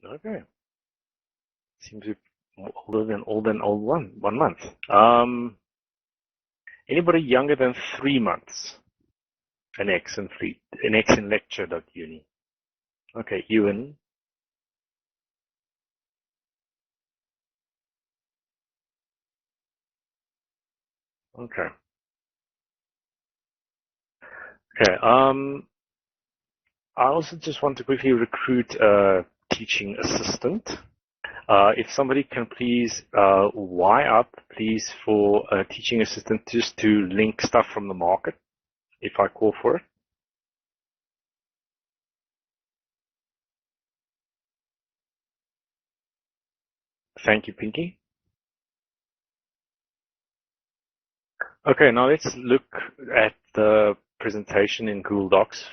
Okay. Seems to be older than old 1 month. Anybody younger than 3 months? An X in lecture.uni. Okay, E-UNI. Okay. Okay. I also just want to quickly recruit a teaching assistant. If somebody can please Y up, please, for a teaching assistant just to link stuff from the market, if I call for it. Thank you, Pinky. Okay, now let's look at the presentation in Google Docs.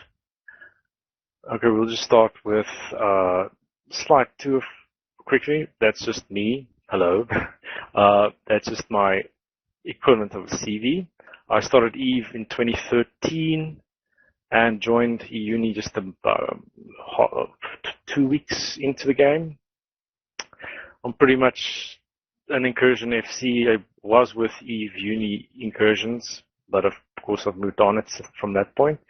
Okay, we'll just start with slide 2 quickly. That's just me. Hello. That's just my equivalent of a CV. I started EVE in 2013 and joined E-UNI just about 2 weeks into the game. I'm pretty much an incursion FC. I was with EVE-UNI incursions, but of course I've moved on from that point.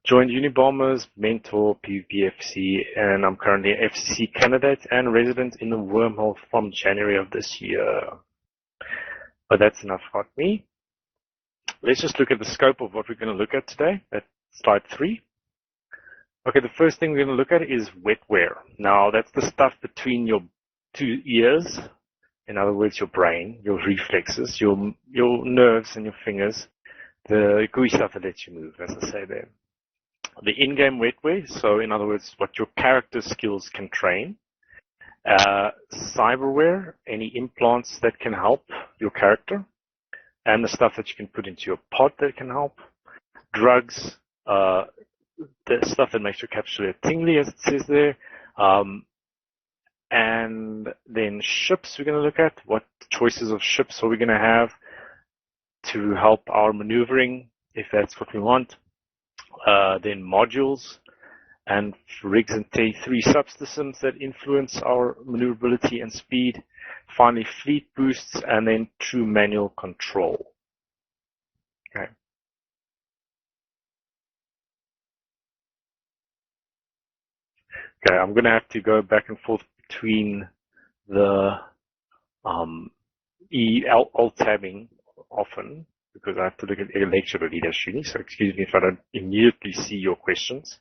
Joined Unibombers, mentor PvPFC, and I'm currently an FCC candidate and resident in the wormhole from January of this year. But that's enough about me. Let's just look at the scope of what we're going to look at today. That's slide 3. Okay, the first thing we're going to look at is wetware. Now, that's the stuff between your 2 ears. In other words, your brain, your reflexes, your nerves and your fingers, the gooey stuff that lets you move, as I say there. The in-game wetware, so in other words, what your character skills can train. Cyberware, any implants that can help your character. And the stuff that you can put into your pod that can help. Drugs, the stuff that makes your capsule tingly, as it says there. And then ships we're going to look at. What choices of ships are we going to have to help our maneuvering, if that's what we want. Then modules and rigs and T3 subsystems that influence our maneuverability and speed. Finally, fleet boosts, and then true manual control. Okay. Okay, I'm going to have to go back and forth between the alt-tabbing often, because I have to look at a lecture to uni, so excuse me if I don't immediately see your questions.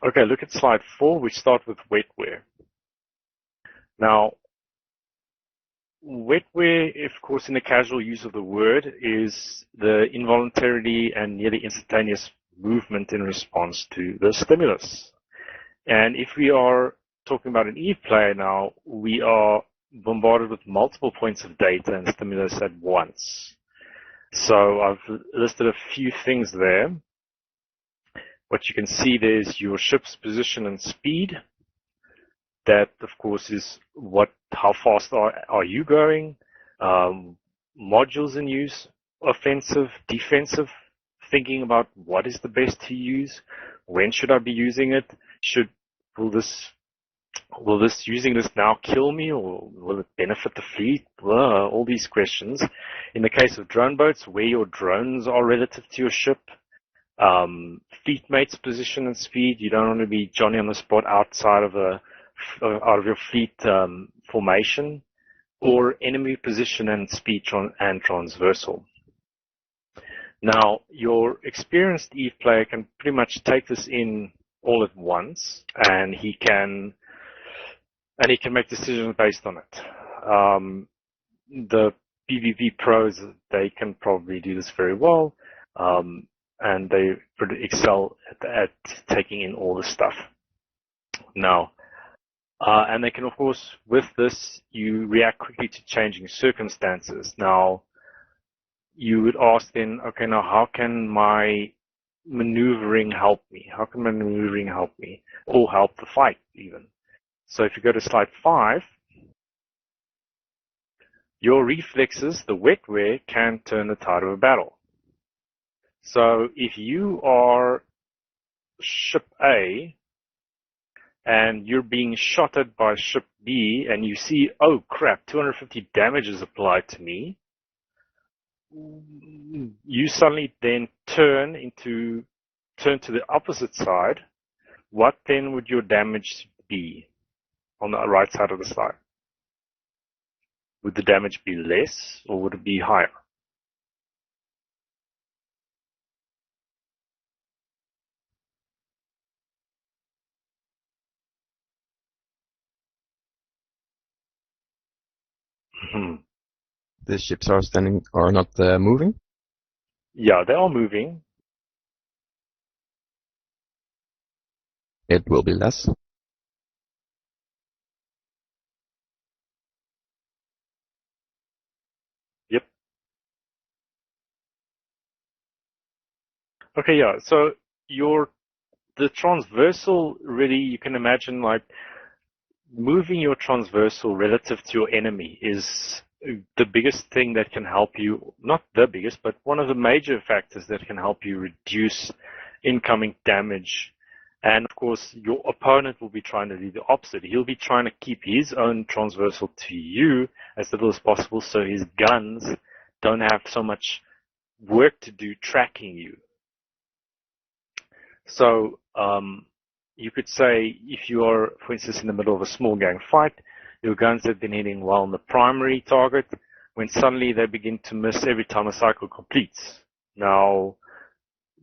Okay, look at slide 4. We start with wetware. Now, wetware, of course, in the casual use of the word, is the involuntarily and nearly instantaneous movement in response to the stimulus. And if we are talking about an EVE player now, we are bombarded with multiple points of data and stimulus at once. So I've listed a few things there. What you can see there is your ship's position and speed. That, of course, is how fast are you going? Modules in use, offensive, defensive, thinking about what is the best to use, when should I be using it? Will this using this now kill me, or will it benefit the fleet? All these questions. In the case of drone boats, where your drones are relative to your ship. Fleet mate's position and speed. You don't want to be Johnny on the spot outside of your fleet formation, or enemy position and speed and transversal. Now, your experienced EVE player can pretty much take this in all at once, and he can make decisions based on it. The PvP pros, they can probably do this very well, and they excel at taking in all the stuff. Now, and they can, of course, with this, you react quickly to changing circumstances. Now, you would ask then, okay, now how can my maneuvering help me? How can my maneuvering help me? Or help the fight, even? So if you go to slide 5, your reflexes, the wetware, can turn the tide of a battle. So if you are ship A and you're being shot at by ship B, and you see, oh crap, 250 damage is applied to me, you suddenly then turn to the opposite side. What then would your damage be on the right side of the slide? Would the damage be less, or would it be higher? The ships are not moving? Yeah, they are moving. It will be less. Yep. Okay, yeah. So the transversal, really, you can imagine like moving your transversal relative to your enemy is the biggest thing that can help you, not the biggest, but one of the major factors that can help you reduce incoming damage. And of course, your opponent will be trying to do the opposite. He'll be trying to keep his own transversal to you as little as possible, so his guns don't have so much work to do tracking you. So you could say if you are, for instance, in the middle of a small gang fight, your guns have been hitting well on the primary target, when suddenly they begin to miss every time a cycle completes. Now,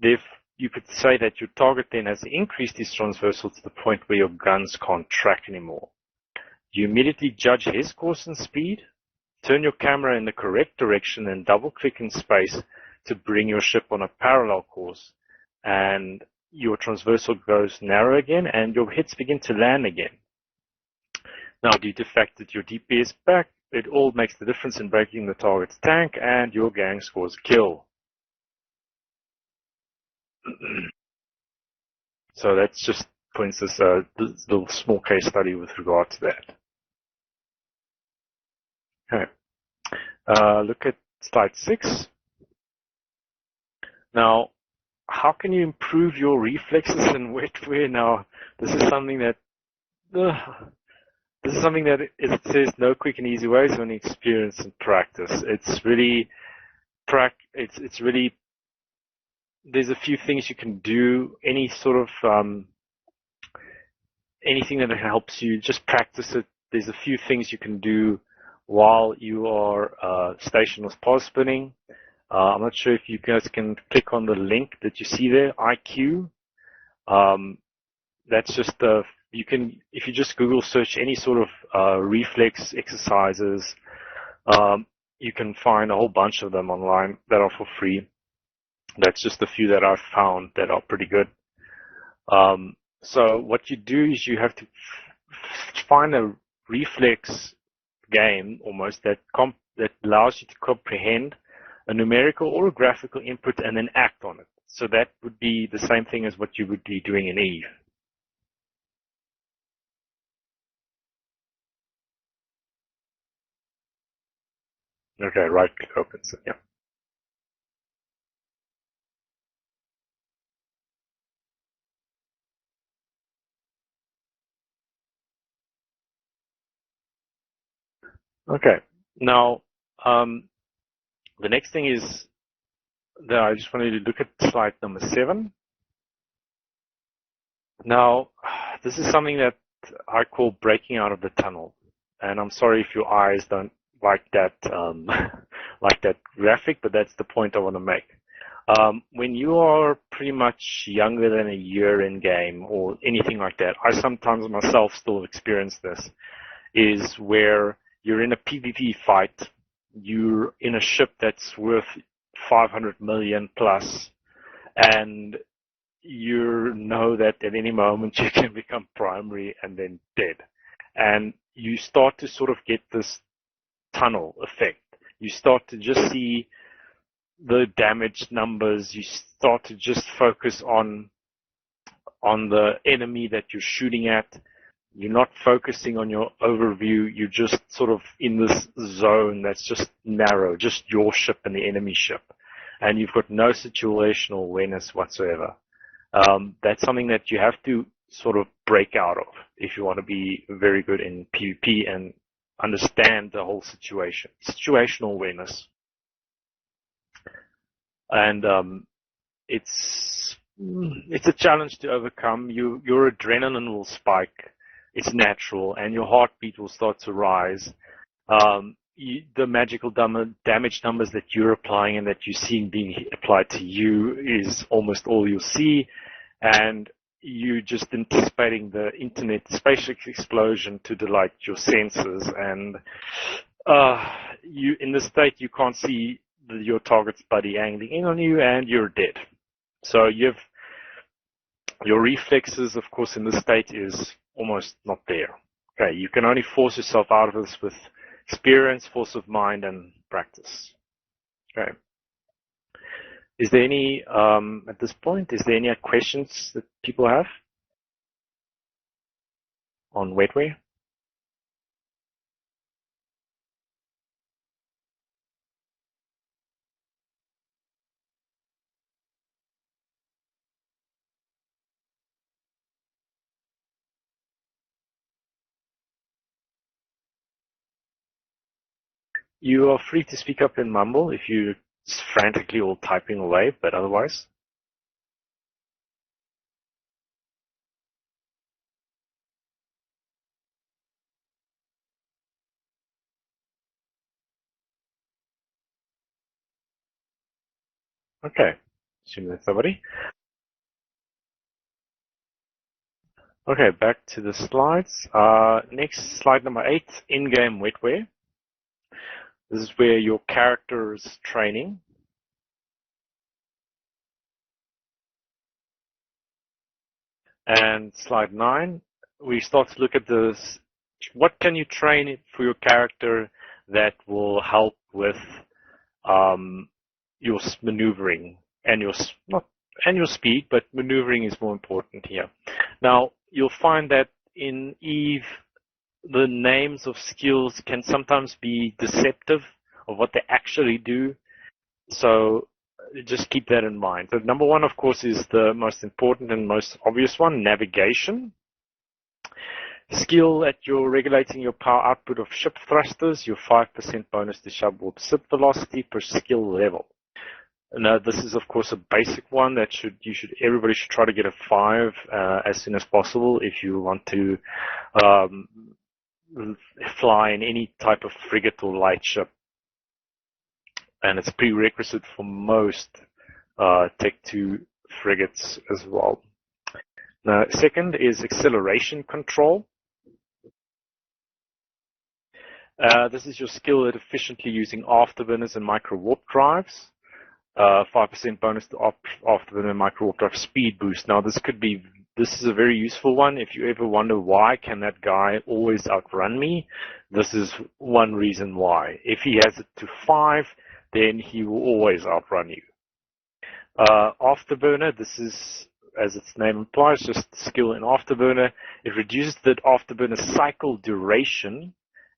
if you could say that your target then has increased his transversal to the point where your guns can't track anymore. You immediately judge his course and speed, turn your camera in the correct direction, and double-click in space to bring your ship on a parallel course, and your transversal goes narrow again, and your hits begin to land again. Now, due to the fact that your DP is back, it all makes the difference in breaking the target's tank, and your gang scores a kill. So that's just, for instance, a little small case study with regard to that. Okay. Look at slide 6. Now, how can you improve your reflexes in wetware? Now, this is something that it says no quick and easy ways, only experience and practice. It's really there's a few things you can do. Any sort of anything that helps you, just practice it. There's a few things you can do while you are stationed with pause spinning. I'm not sure if you guys can click on the link that you see there, IQ. That's just if you just Google search any sort of reflex exercises, you can find a whole bunch of them online that are for free. That's just a few that I've found that are pretty good. So what you do is you have to find a reflex game almost that allows you to comprehend a numerical or a graphical input and then act on it. So that would be the same thing as what you would be doing in Eve. Okay, right click opens it, yeah. Okay, now the next thing is that I just wanted to look at slide number 7. Now, this is something that I call breaking out of the tunnel, and I'm sorry if your eyes don't like that like that graphic, but that's the point I want to make. When you are pretty much younger than a year in game or anything like that, I sometimes myself still experience this, is where you're in a PvP fight, you're in a ship that's worth 500 million plus, and you know that at any moment you can become primary and then dead. And you start to sort of get this tunnel effect. You start to just see the damage numbers. You start to just focus on the enemy that you're shooting at. You're not focusing on your overview. You're just sort of in this zone that's just narrow, just your ship and the enemy ship. And you've got no situational awareness whatsoever. That's something that you have to sort of break out of if you want to be very good in PvP and understand the whole situation. Situational awareness. And it's a challenge to overcome. Your adrenaline will spike. It's natural, and your heartbeat will start to rise. The magical damage numbers that you're applying and that you're seeing being applied to you is almost all you'll see, and you just anticipating the internet spatial explosion to delight your senses, and you in the state you can't see your target's buddy angling in on you, and you're dead. So your reflexes, of course, in this state is almost not there. Okay, you can only force yourself out of this with experience, force of mind, and practice. Okay. Is there any, at this point, is there any questions that people have on wetware? You are free to speak up and mumble if you're frantically all typing away, but otherwise. Okay, assume that's somebody. Okay, back to the slides. Next, slide number 8, in-game wetware. This is where your character is training. And slide 9, we start to look at this. What can you train for your character that will help with your maneuvering and your speed, but maneuvering is more important here. Now, you'll find that in EVE, the names of skills can sometimes be deceptive of what they actually do. So just keep that in mind. So number 1, of course, is the most important and most obvious one, navigation. Skill at your regulating your power output of ship thrusters, your 5% bonus to ship warp ship velocity per skill level. Now, this is, of course, a basic one that everybody should try to get a 5 as soon as possible if you want to fly in any type of frigate or light ship. And it's a prerequisite for most Tech 2 frigates as well. Now, second is acceleration control. This is your skill at efficiently using afterburners and micro warp drives. 5% bonus to afterburner and micro warp drive speed boost. Now, this is a very useful one. If you ever wonder why can that guy always outrun me, this is one reason why. If he has it to 5, then he will always outrun you. Afterburner, this is, as its name implies, just skill in afterburner. It reduces the afterburner cycle duration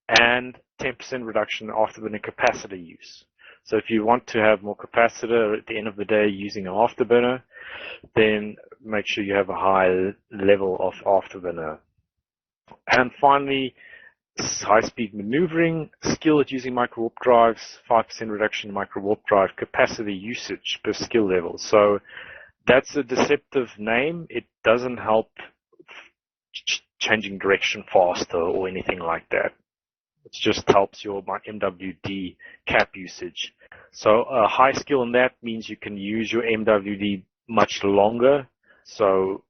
and 10% reduction in afterburner capacity use. So if you want to have more capacitor at the end of the day using an afterburner, then make sure you have a high level of afterburner. And finally, high-speed maneuvering, skill at using micro warp drives, 5% reduction in micro warp drive capacity usage per skill level. So that's a deceptive name. It doesn't help changing direction faster or anything like that. It just helps your MWD cap usage. So a high skill in that means you can use your MWD much longer. So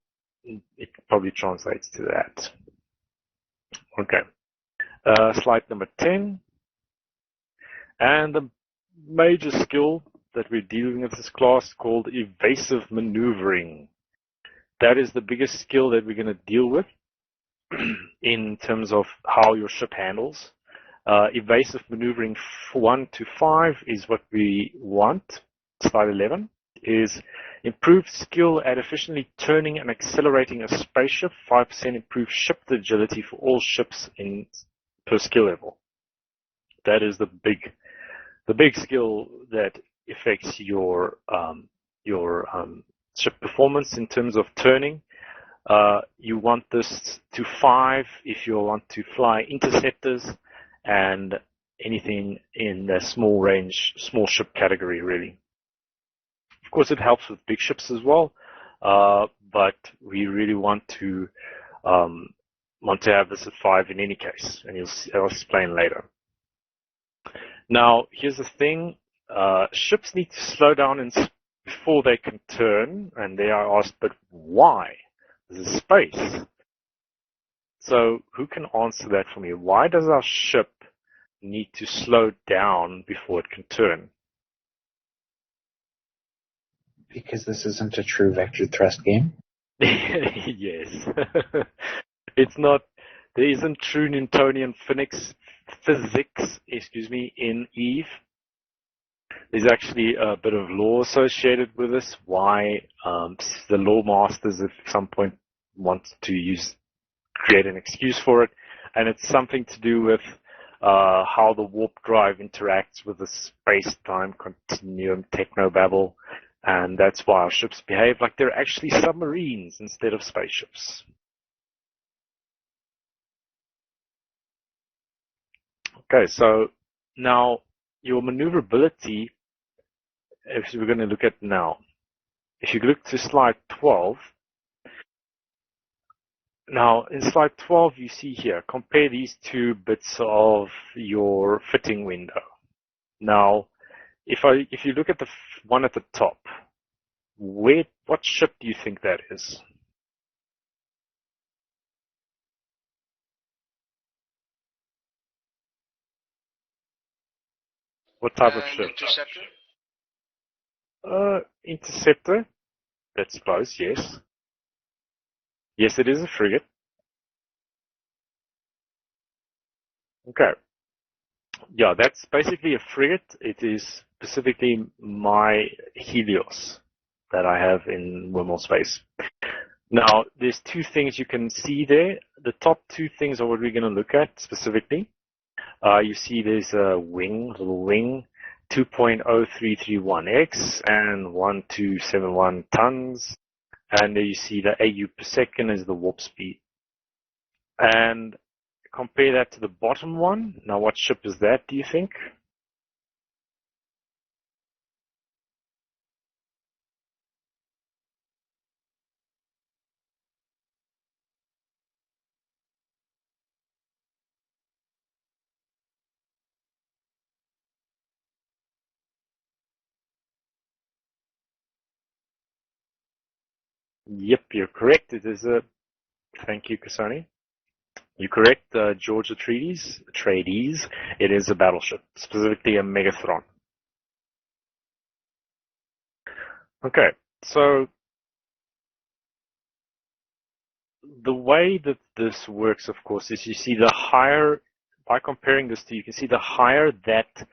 it probably translates to that. Okay. Slide number 10. And the major skill that we're dealing with this class called evasive maneuvering. That is the biggest skill that we're going to deal with in terms of how your ship handles. Evasive maneuvering 1 to 5 is what we want. Slide 11 is improved skill at efficiently turning and accelerating a spaceship. 5% improved ship agility for all ships per skill level. That is the big skill that affects your ship performance in terms of turning. You want this to 5 if you want to fly interceptors and anything in the small range, small ship category, really. Of course, it helps with big ships as well, but we really want to have this at 5 in any case, and I'll explain later. Now, here's the thing. Ships need to slow down before they can turn, and they are asked, but why? This is space. So who can answer that for me? Why does our ship need to slow down before it can turn? Because this isn't a true vector thrust game? Yes. It's not. There isn't true Newtonian physics, in Eve. There's actually a bit of law associated with this, why the law masters at some point want to create an excuse for it, and it's something to do with how the warp drive interacts with the space-time continuum technobabble, and that's why our ships behave like they're actually submarines instead of spaceships. Okay, so now your maneuverability, if we're going to look at now, if you look to slide 12, now in slide 12 you see here, compare these two bits of your fitting window. Now, if you look at the one at the top, what ship do you think that is? What type of ship? Interceptor. Interceptor. That's close, yes. Yes, it is a frigate. Okay. Yeah, that's basically a frigate. It is specifically my Helios that I have in Wormhole Space. Now, there's two things you can see there. The top two things are what we're going to look at specifically. You see there's a little wing, 2.0331x and 1271 tons. And there you see the AU per second is the warp speed. And compare that to the bottom one. Now, what ship is that, do you think? Yep, you're correct. It is a... Thank you, Kasani. You're correct, George Atreides. It is a battleship, specifically a Megathron. Okay, so the way that this works, of course, is you see the higher, by comparing this to, you can see the higher that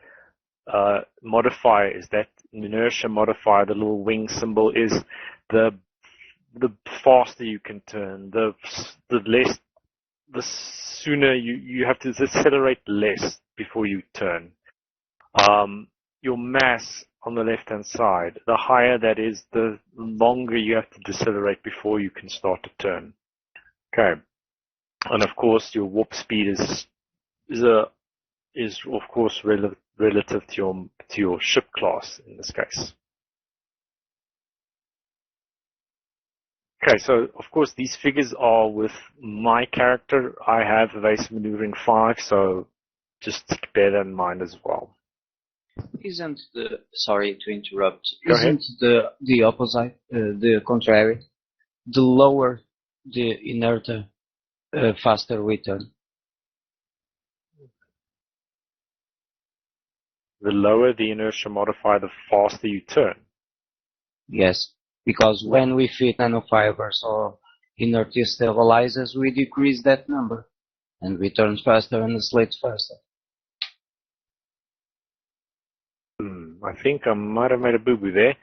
modifier is, that inertia modifier, the little wing symbol is, the faster you can turn, the sooner you have to accelerate less before you turn. Your mass on the left-hand side, the higher that is, the longer you have to decelerate before you can start to turn. Okay, and of course your warp speed is of course relative to your ship class in this case. Okay, so of course these figures are with my character. I have Evasive Maneuvering 5, so just bear that in mind as well. Isn't sorry to interrupt, Go ahead. the opposite, the contrary, the lower the inertia, faster we turn? The lower the inertia modifier, the faster you turn. Yes, because when we fit nanofibers or inertia stabilizers, we decrease that number, and we turn faster and slate faster. I think I might have made a boo-boo there,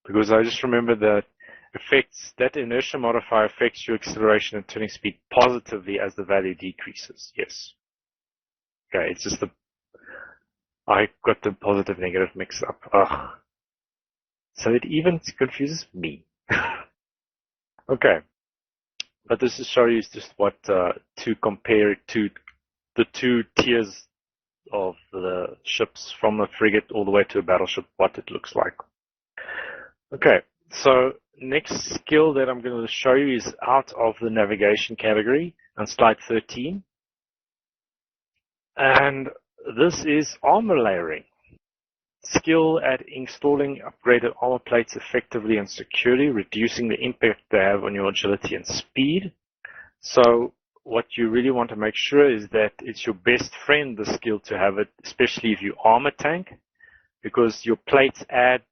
because I just remember that inertia modifier affects your acceleration and turning speed positively as the value decreases. Yes. Okay, it's just I got the positive negative mixed up. Ugh. So it even confuses me. Okay. but this is show you just what to compare it to the two tiers of the ships from a frigate all the way to a battleship, what it looks like. Okay, so next skill that I'm going to show you is out of the navigation category on slide 13. And this is armor layering. Skill at installing upgraded armor plates effectively and securely, reducing the impact they have on your agility and speed. So what you really want to make sure is that it's your best friend, the skill, to have it, especially if you armor tank, because your plates add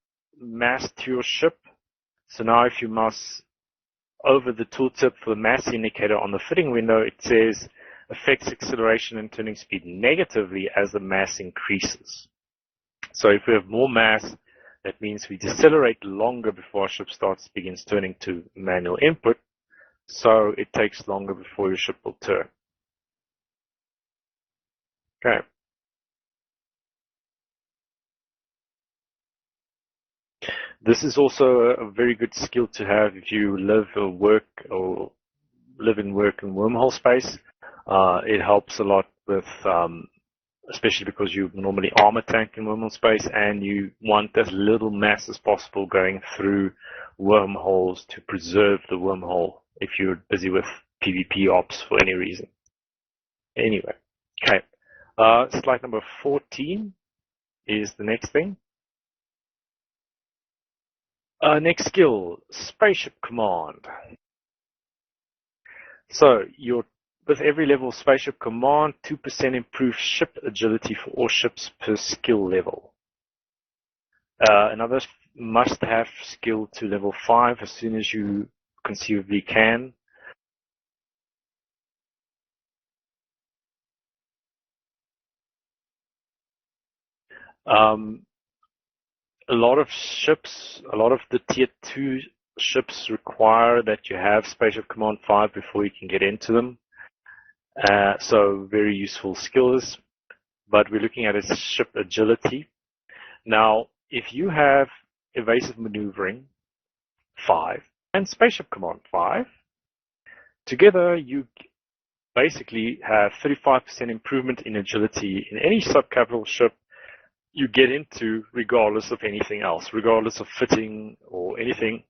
mass to your ship. So now if you mouse over the tooltip for the mass indicator on the fitting window, it says affects acceleration and turning speed negatively as the mass increases. So if we have more mass, that means we decelerate longer before our ship begins turning to manual input. So it takes longer before your ship will turn. Okay. This is also a very good skill to have if you live and work in wormhole space. It helps a lot with, especially because you normally armor tank in wormhole space and you want as little mass as possible going through wormholes to preserve the wormhole if you're busy with PvP ops for any reason. Anyway, okay. Slide number 14 is the next thing. Next skill, Spaceship Command. So with every level of Spaceship Command, 2% improved ship agility for all ships per skill level. Another must-have skill to level 5 as soon as you conceivably can. A lot of the tier 2 ships require that you have Spaceship Command 5 before you can get into them. So very useful skills, but we're looking at its ship agility. Now, if you have Evasive Maneuvering 5 and Spaceship Command 5, together you basically have 35% improvement in agility in any subcapital ship you get into, regardless of anything else, regardless of fitting or anything.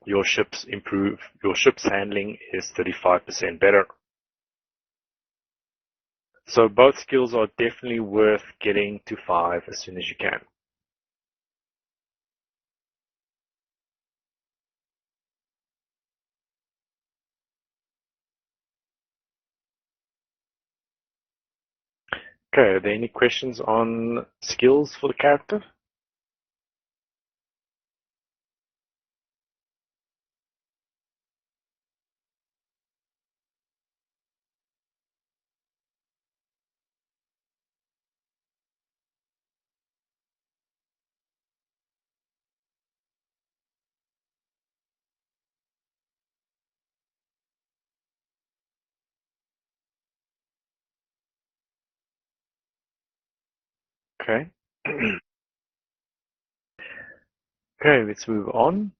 Your ships improve. Your ship's handling is 35% better. So both skills are definitely worth getting to 5 as soon as you can. Okay, are there any questions on skills for the character? Okay. Okay, let's move on.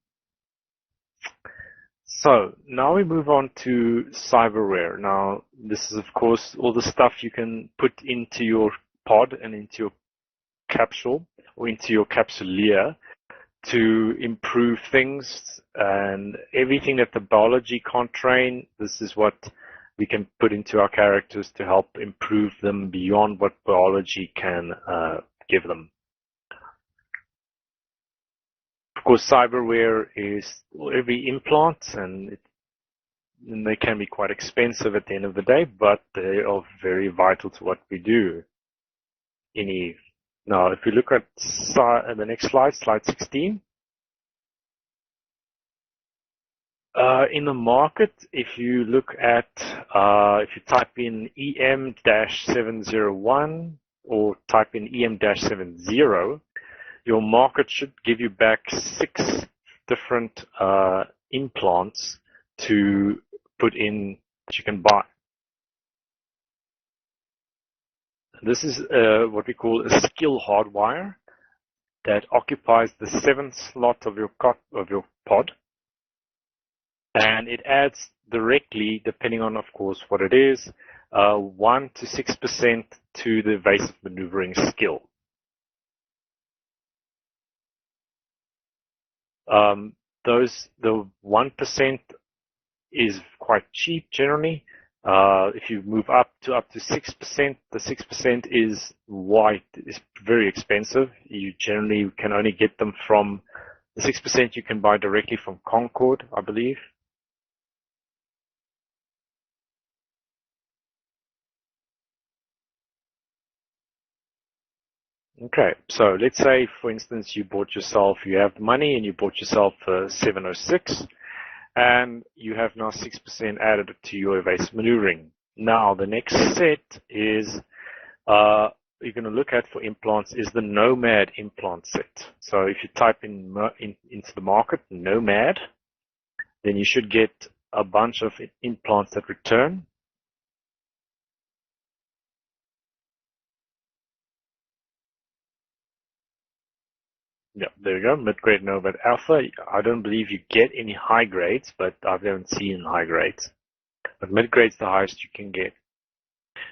So now we move on to cyberware. Now, this is of course all the stuff you can put into your pod and into your capsule or into your capsuleer to improve things, and everything that the biology can't train, this is what we can put into our characters to help improve them beyond what biology can give them. Of course, cyberware is every implant, and they can be quite expensive at the end of the day, but they are very vital to what we do in Eve. Now, if we look at the next slide, slide 16. In the market, if you look at, if you type in EM-701 or type in EM-70, your market should give you back 6 different implants to put in that you can buy. This is what we call a skill hardwire that occupies the 7th slot of your pod. And it adds directly, depending on, of course, what it is, 1 to 6% to the evasive maneuvering skill. The 1% is quite cheap generally. If you move up to 6%, the 6% is very expensive. You generally can only get them from the 6% you can buy directly from Concord, I believe. Okay, so let's say, for instance, you have money and you bought yourself a 706, and you have now 6% added to your evasive maneuvering. Now, the next set is, you're going to look at for implants is the Nomad implant set. So if you type into the market, Nomad, then you should get a bunch of implants that return. Yeah, there you go, mid-grade Nomad Alpha. I don't believe you get any high grades, but I haven't seen high grades. But mid-grade's the highest you can get.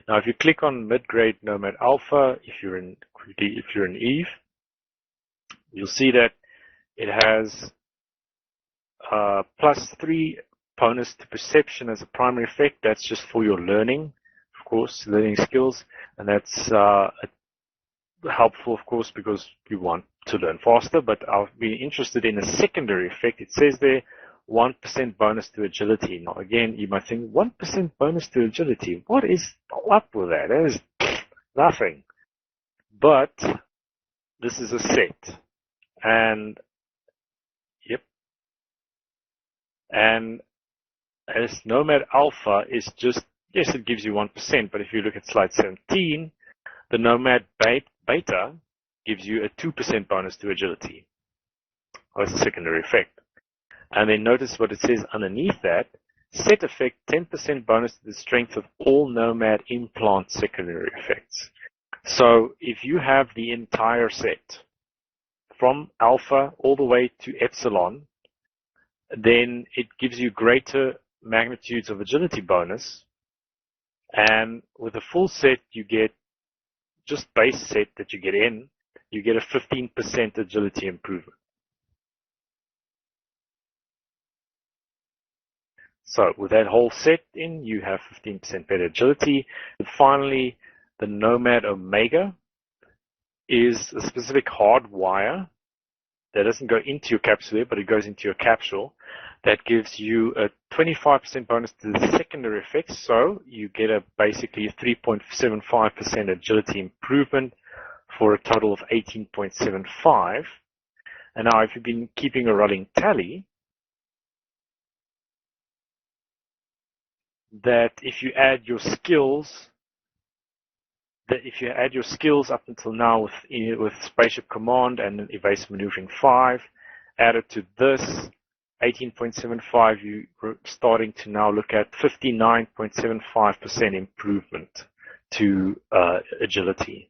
Now, if you click on mid-grade Nomad Alpha, if you're in Eve, you'll see that it has +3 bonus to perception as a primary effect. That's just for your learning, of course, learning skills, and that's helpful, of course, because you want to learn faster. But I'll be interested in a secondary effect. It says there 1% bonus to agility. Now, again, you might think 1% bonus to agility. What is up with that? That is nothing. But this is a set, and and as Nomad Alpha is just, yes, it gives you 1%, but if you look at slide 17, the Nomad Beta gives you a 2% bonus to agility. That's a secondary effect. And then notice what it says underneath that, set effect 10% bonus to the strength of all Nomad implant secondary effects. So if you have the entire set from Alpha all the way to Epsilon, then it gives you greater magnitudes of agility bonus. And with a full set, you get just base set that you get in, you get a 15% agility improvement. So with that whole set in, you have 15% better agility. And finally, the Nomad Omega is a specific hard wire that doesn't go into your capsule, but it goes into your capsule. That gives you a 25% bonus to the secondary effects. So you get basically a 3.75% agility improvement for a total of 18.75. And now if you've been keeping a running tally, that if you add your skills, up until now with Spaceship Command and Evasive Maneuvering 5, added to this 18.75, you're starting to now look at 59.75% improvement to agility.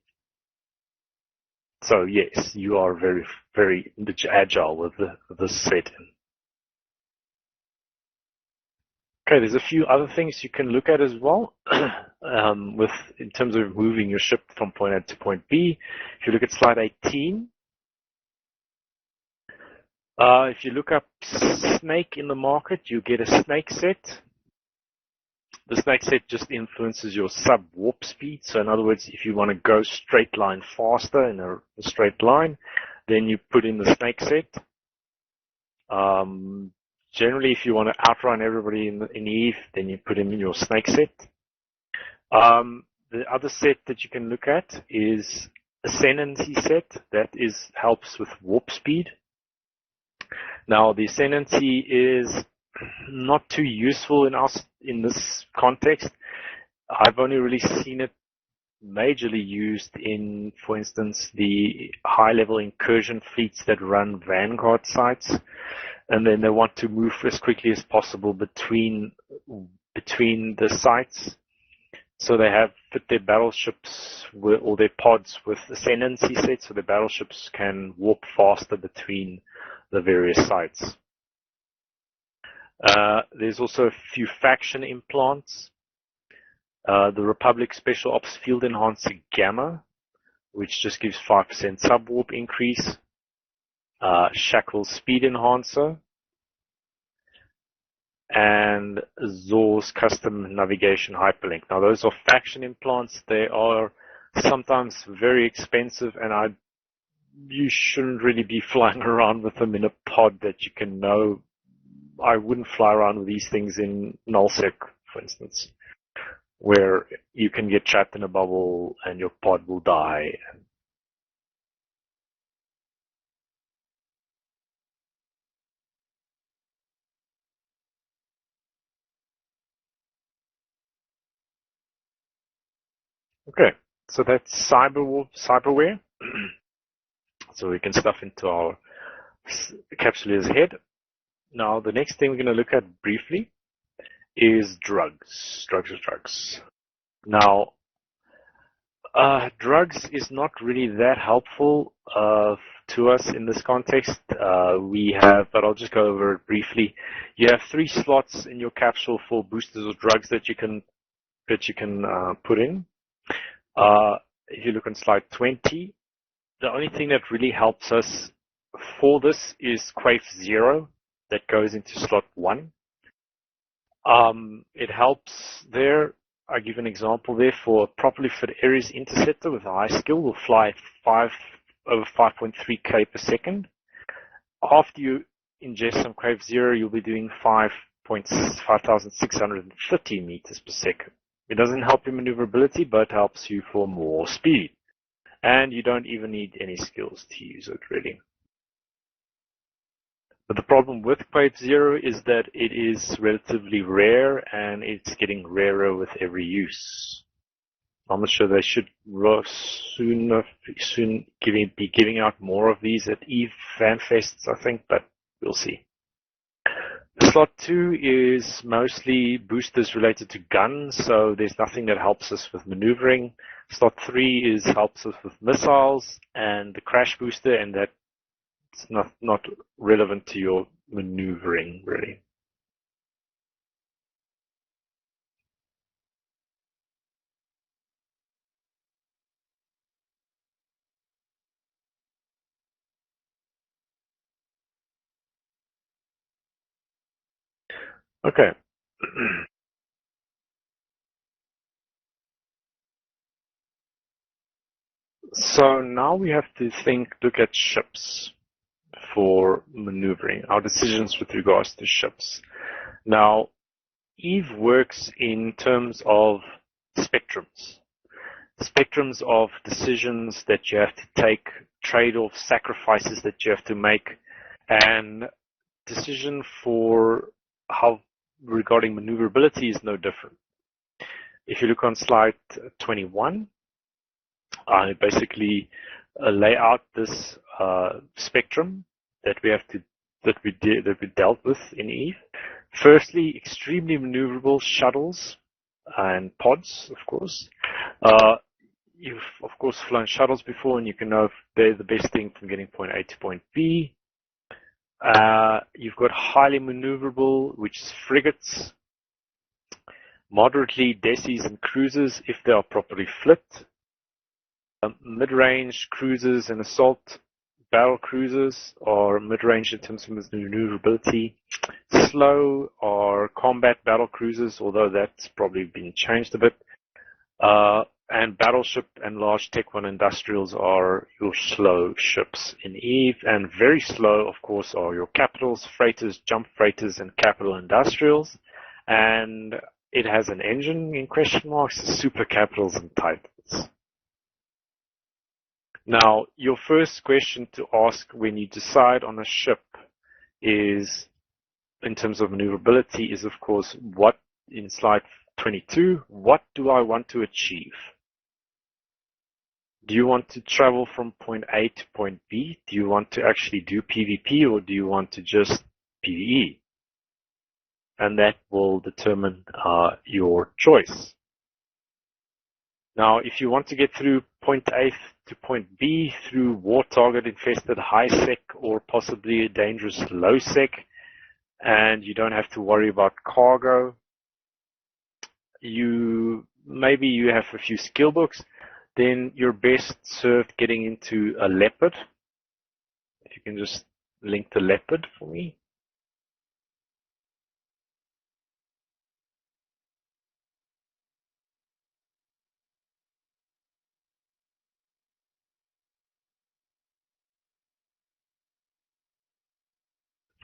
So yes, you are very, very agile with this set. Okay, there's a few other things you can look at as well, in terms of moving your ship from point A to point B. If you look at slide 18, if you look up Snake in the market, you get a Snake set. The Snake set just influences your sub-warp speed. So in other words, if you want to go straight line faster in a straight line, then you put in the Snake set. Generally, if you want to outrun everybody in Eve, then you put in your Snake set. The other set that you can look at is Ascendancy Set. That helps with warp speed. Now, the Ascendancy is not too useful in this context. I've only really seen it majorly used in, for instance, the high-level incursion fleets that run Vanguard sites, and then they want to move as quickly as possible between the sites. So they fit their battleships or their pods with Ascendancy Set, so the battleships can warp faster between the various sites. There's also a few faction implants. The Republic Special Ops Field Enhancer Gamma, which just gives 5% subwarp increase. Shackle Speed Enhancer. And Zor's Custom Navigation Hyperlink. Now those are faction implants. They are sometimes very expensive, and you shouldn't really be flying around with them in a pod that you can know. I wouldn't fly around with these things in nullsec, for instance, where you can get trapped in a bubble and your pod will die. Okay, so that's cyberware. So we can stuff into our capsuleer's head. Now, the next thing we're going to look at briefly is drugs. Drugs. Now, drugs is not really that helpful to us in this context. But I'll just go over it briefly. You have 3 slots in your capsule for boosters or drugs that you can put in. If you look on slide 20, the only thing that really helps us for this is Quaif 0 that goes into slot 1. It helps there. I give an example there for a properly fit Ares interceptor with a high skill will fly at over 5.3k per second. After you ingest some Quaif 0, you'll be doing 5,650 meters per second. It doesn't help your maneuverability, but helps you for more speed. And you don't even need any skills to use it, really. But the problem with Quaif 0 is that it is relatively rare, and it's getting rarer with every use. I'm not sure they should soon be giving out more of these at Eve FanFests, I think, but we'll see. Slot 2 is mostly boosters related to guns, so there's nothing that helps us with maneuvering. Slot 3 helps us with missiles and the crash booster, and that's not relevant to your maneuvering, really. Okay. So now we have to look at ships for maneuvering, our decisions with regards to ships. Now, Eve works in terms of spectrums. Spectrums of decisions that you have to take, trade-offs, sacrifices that you have to make, and decision for how regarding maneuverability is no different. If you look on slide 21, I basically lay out this spectrum that we dealt with in Eve. Firstly, extremely maneuverable shuttles and pods, of course. You've of course flown shuttles before, and you can know if they're the best thing from getting point A to point B. You've got highly maneuverable, which is frigates, moderately decis and cruisers if they are properly flipped, mid-range cruisers and assault battle cruisers are mid-range in terms of maneuverability. Slow are combat battle cruisers, although that's probably been changed a bit. And battleship and large Tech 1 industrials are your slow ships in Eve, and very slow, of course, are your capitals, freighters, jump freighters, and capital industrials. And it has an engine in question marks, super capitals and titans. Now, your first question to ask when you decide on a ship is, in terms of maneuverability, is of course, what, in slide 22, what do I want to achieve? Do you want to travel from point A to point B? Do you want to actually do PvP, or do you want to just PvE? And that will determine your choice. Now, if you want to get through point A to point B through war target infested high sec or possibly a dangerous low sec, and you don't have to worry about cargo. Maybe you have a few skill books, then you're best served getting into a Leopard. If you can just link the Leopard for me.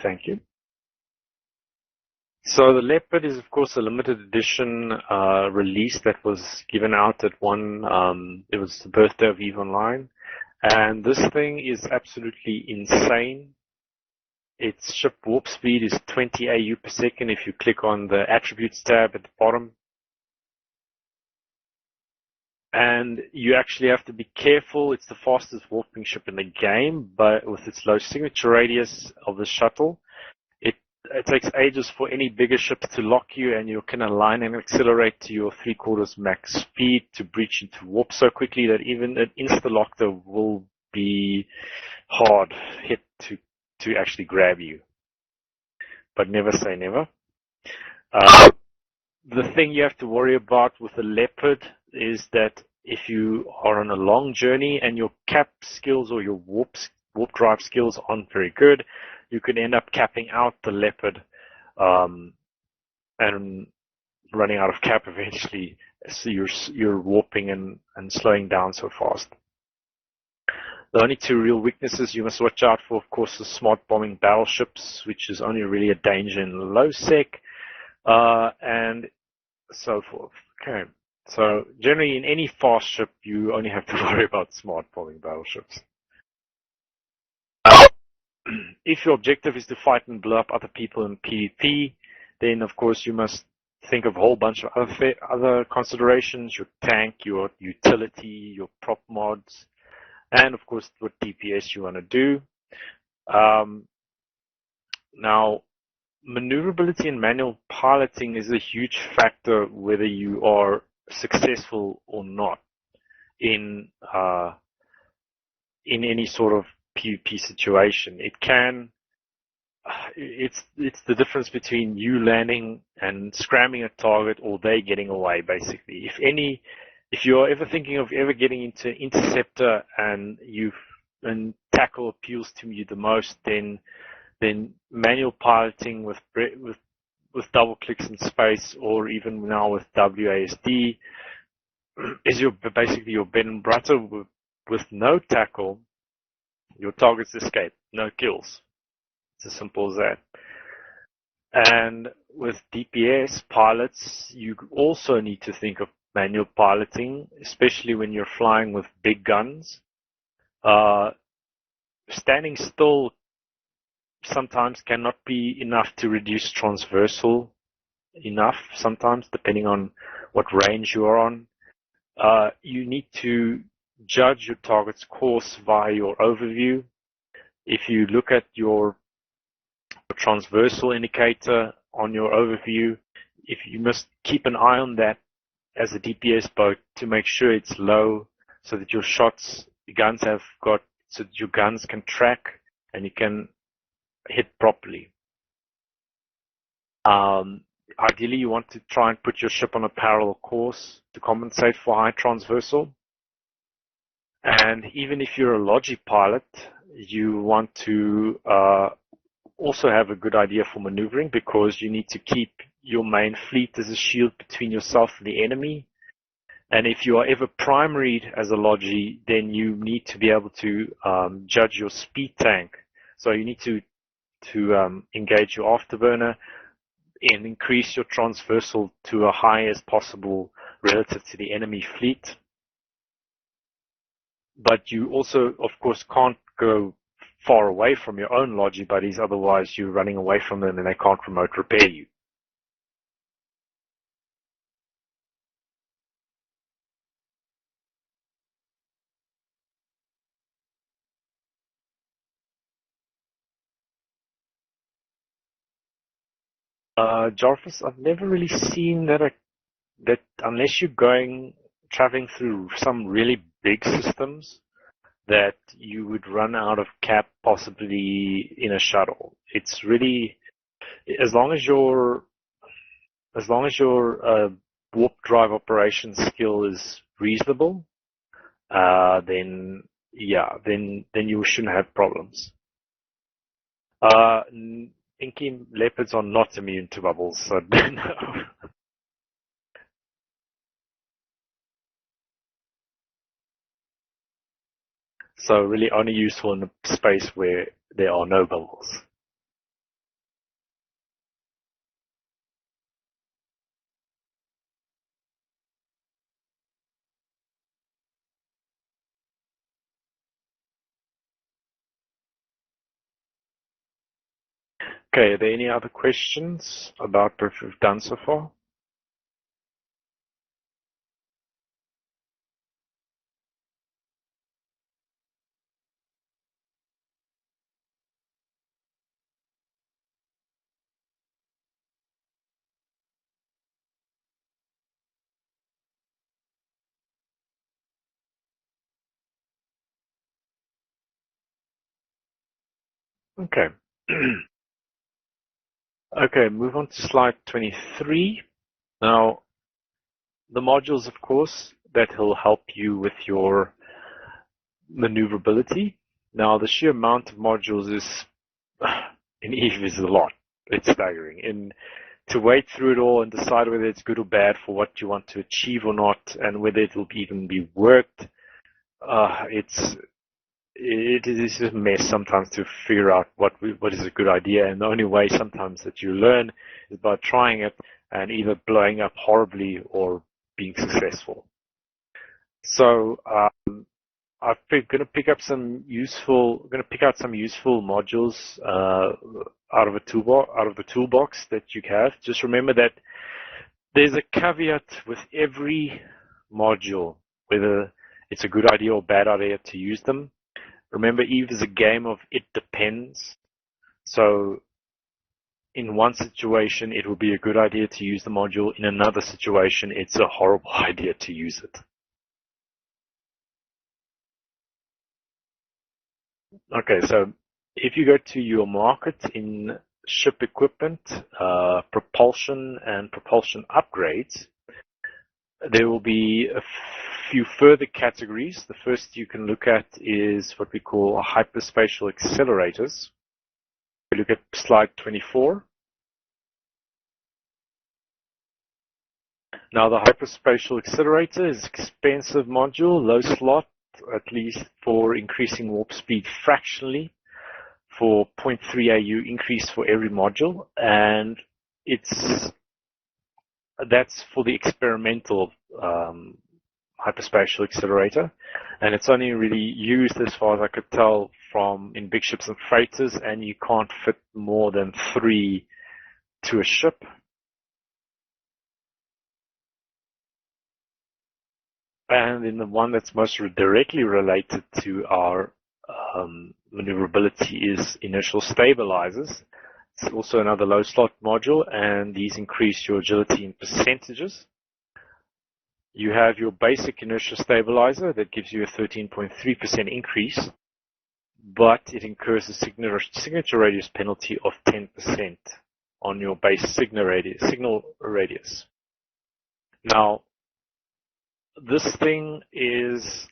Thank you. So the Leopard is, of course, a limited edition release that was given out at it was the birthday of EVE Online. And this thing is absolutely insane. Its ship warp speed is 20 AU per second if you click on the attributes tab at the bottom. And you actually have to be careful. It's the fastest warping ship in the game, but with its low signature radius of the shuttle, it takes ages for any bigger ships to lock you, and you can align and accelerate to your 3/4 max speed to breach into warp so quickly that even an insta-locker will be hard hit to actually grab you. But never say never. The thing you have to worry about with the Leopard is that if you are on a long journey and your cap skills or your warp drive skills aren't very good, you could end up capping out the Leopard and running out of cap eventually. So you're warping and slowing down so fast. The only two real weaknesses you must watch out for, of course, the smart bombing battleships, which is only really a danger in low sec, and so forth. Okay. So generally in any fast ship, you only have to worry about smart bombing battleships. If your objective is to fight and blow up other people in PvP, then of course you must think of a whole bunch of other considerations, your tank, your utility, your prop mods, and of course what DPS you want to do. Now, maneuverability and manual piloting is a huge factor whether you are successful or not in any sort of PvP situation. It's the difference between you landing and scramming a target or they getting away, basically. If you're ever thinking of ever getting into Interceptor and tackle appeals to you the most, then manual piloting with double clicks in space, or even now with WASD, is basically your bread and butter. With no tackle, your targets escape, no kills. It's as simple as that. And with DPS pilots, you also need to think of manual piloting, especially when you're flying with big guns. Standing still sometimes cannot be enough to reduce transversal enough, sometimes, depending on what range you are on. You need to judge your target's course via your overview. If you look at your transversal indicator on your overview, you must keep an eye on that as a DPS boat to make sure it's low, so that your guns can track and you can hit properly. Ideally, you want to try and put your ship on a parallel course to compensate for high transversal. And even if you're a logi pilot, you want to also have a good idea for maneuvering, because you need to keep your main fleet as a shield between yourself and the enemy. And if you are ever primaried as a logi, then you need to be able to judge your speed tank. So you need to engage your afterburner and increase your transversal to a high as possible relative to the enemy fleet. But you also, of course, can't go far away from your own logi buddies, otherwise you're running away from them and they can't remote repair you. Jarvis, I've never really seen that unless you're traveling through some really big systems, that you would run out of cap possibly in a shuttle. It's really As long as your warp drive operation skill is reasonable, then you shouldn't have problems. Inky leopards are not immune to bubbles, so no. So really only useful in a space where there are no bubbles. Okay, are there any other questions about what we've done so far? Okay. Okay, move on to slide 23. Now, the modules, of course, that will help you with your maneuverability. Now, the sheer amount of modules is, in EVE, is a lot. It's staggering. And to wade through it all and decide whether it's good or bad for what you want to achieve or not, and whether it will even be worked, it is a mess sometimes to figure out what is a good idea, and the only way sometimes that you learn is by trying it and either blowing up horribly or being successful. So I'm going to pick out some useful modules out of the toolbox that you have. Just remember that there's a caveat with every module, whether it's a good idea or bad idea to use them. Remember, EVE is a game of it depends. So in one situation, it will be a good idea to use the module. In another situation, it's a horrible idea to use it. Okay, so if you go to your market in ship equipment, propulsion and propulsion upgrades, there will be a few further categories. The first you can look at is what we call hyperspatial accelerators. We look at slide 24. Now, the hyperspatial accelerator is an expensive module, low slot, at least for increasing warp speed fractionally, for 0.3 AU increase for every module, and that's for the experimental hyperspatial accelerator, and it's only really used, as far as I could tell, in big ships and freighters, and you can't fit more than 3 to a ship. And in the one that's most directly related to our maneuverability is inertial stabilizers. It's also another low slot module, and these increase your agility in percentages. You have your basic inertial stabilizer that gives you a 13.3% increase, but it incurs a signature radius penalty of 10% on your base signal radius. Now, this thing is,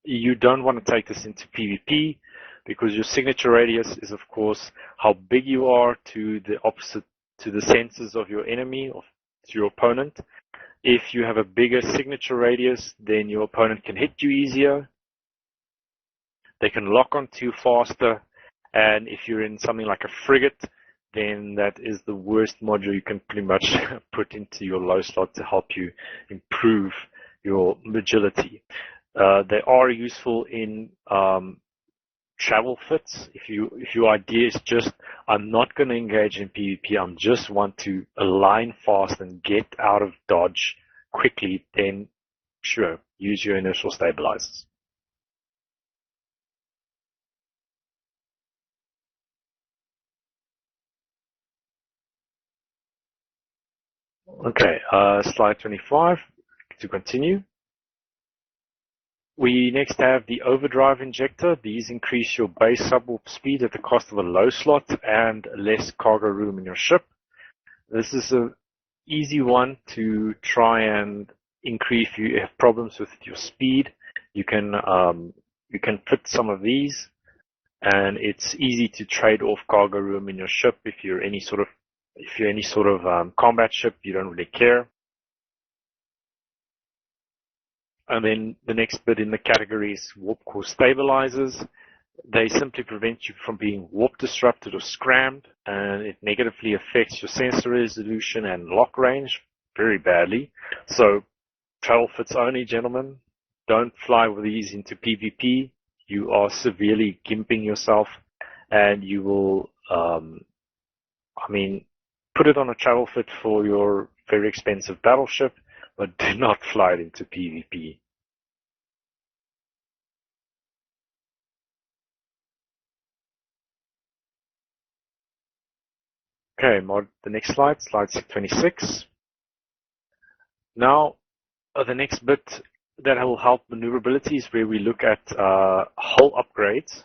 you don't want to take this into PvP, because your signature radius is, of course, how big you are to the senses of your enemy, or to your opponent. If you have a bigger signature radius, then your opponent can hit you easier. They can lock onto you faster. And if you're in something like a frigate, then that is the worst module you can pretty much put into your low slot to help you improve your agility. They are useful in travel fits. If your idea is just, I'm not going to engage in PvP, I just want to align fast and get out of dodge quickly, then sure, use your inertial stabilizers. Okay, slide 25 to continue. We next have the Overdrive Injector. These increase your base subwarp speed at the cost of a low slot and less cargo room in your ship. This is an easy one to try and increase if you have problems with your speed. You can fit some of these, and it's easy to trade off cargo room in your ship if you're any sort of combat ship. You don't really care. And then the next bit in the category is Wilco Stabilizers. They simply prevent you from being warp disrupted or scrammed, and it negatively affects your sensor resolution and lock range very badly. So, travel fits only, gentlemen. Don't fly with these into PvP. You are severely gimping yourself, and you will, put it on a travel fit for your very expensive battleship, but do not fly it into PvP. Okay, the next slide 26. Now, the next bit that will help maneuverability is where we look at hull upgrades.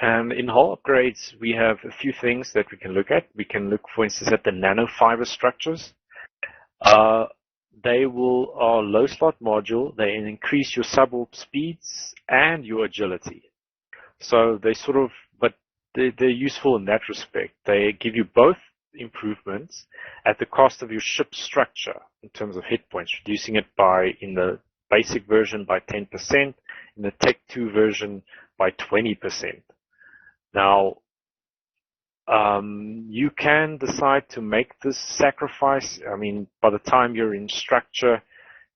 And in hull upgrades, we have a few things that we can look at. We can look, for instance, at the nanofiber structures. They are low slot module. They increase your subwarp speeds and your agility. So they're useful in that respect. They give you both improvements at the cost of your ship structure in terms of hit points, reducing it in the basic version by 10%, in the Tech 2 version by 20%. Now, you can decide to make this sacrifice. I mean, by the time you're in structure,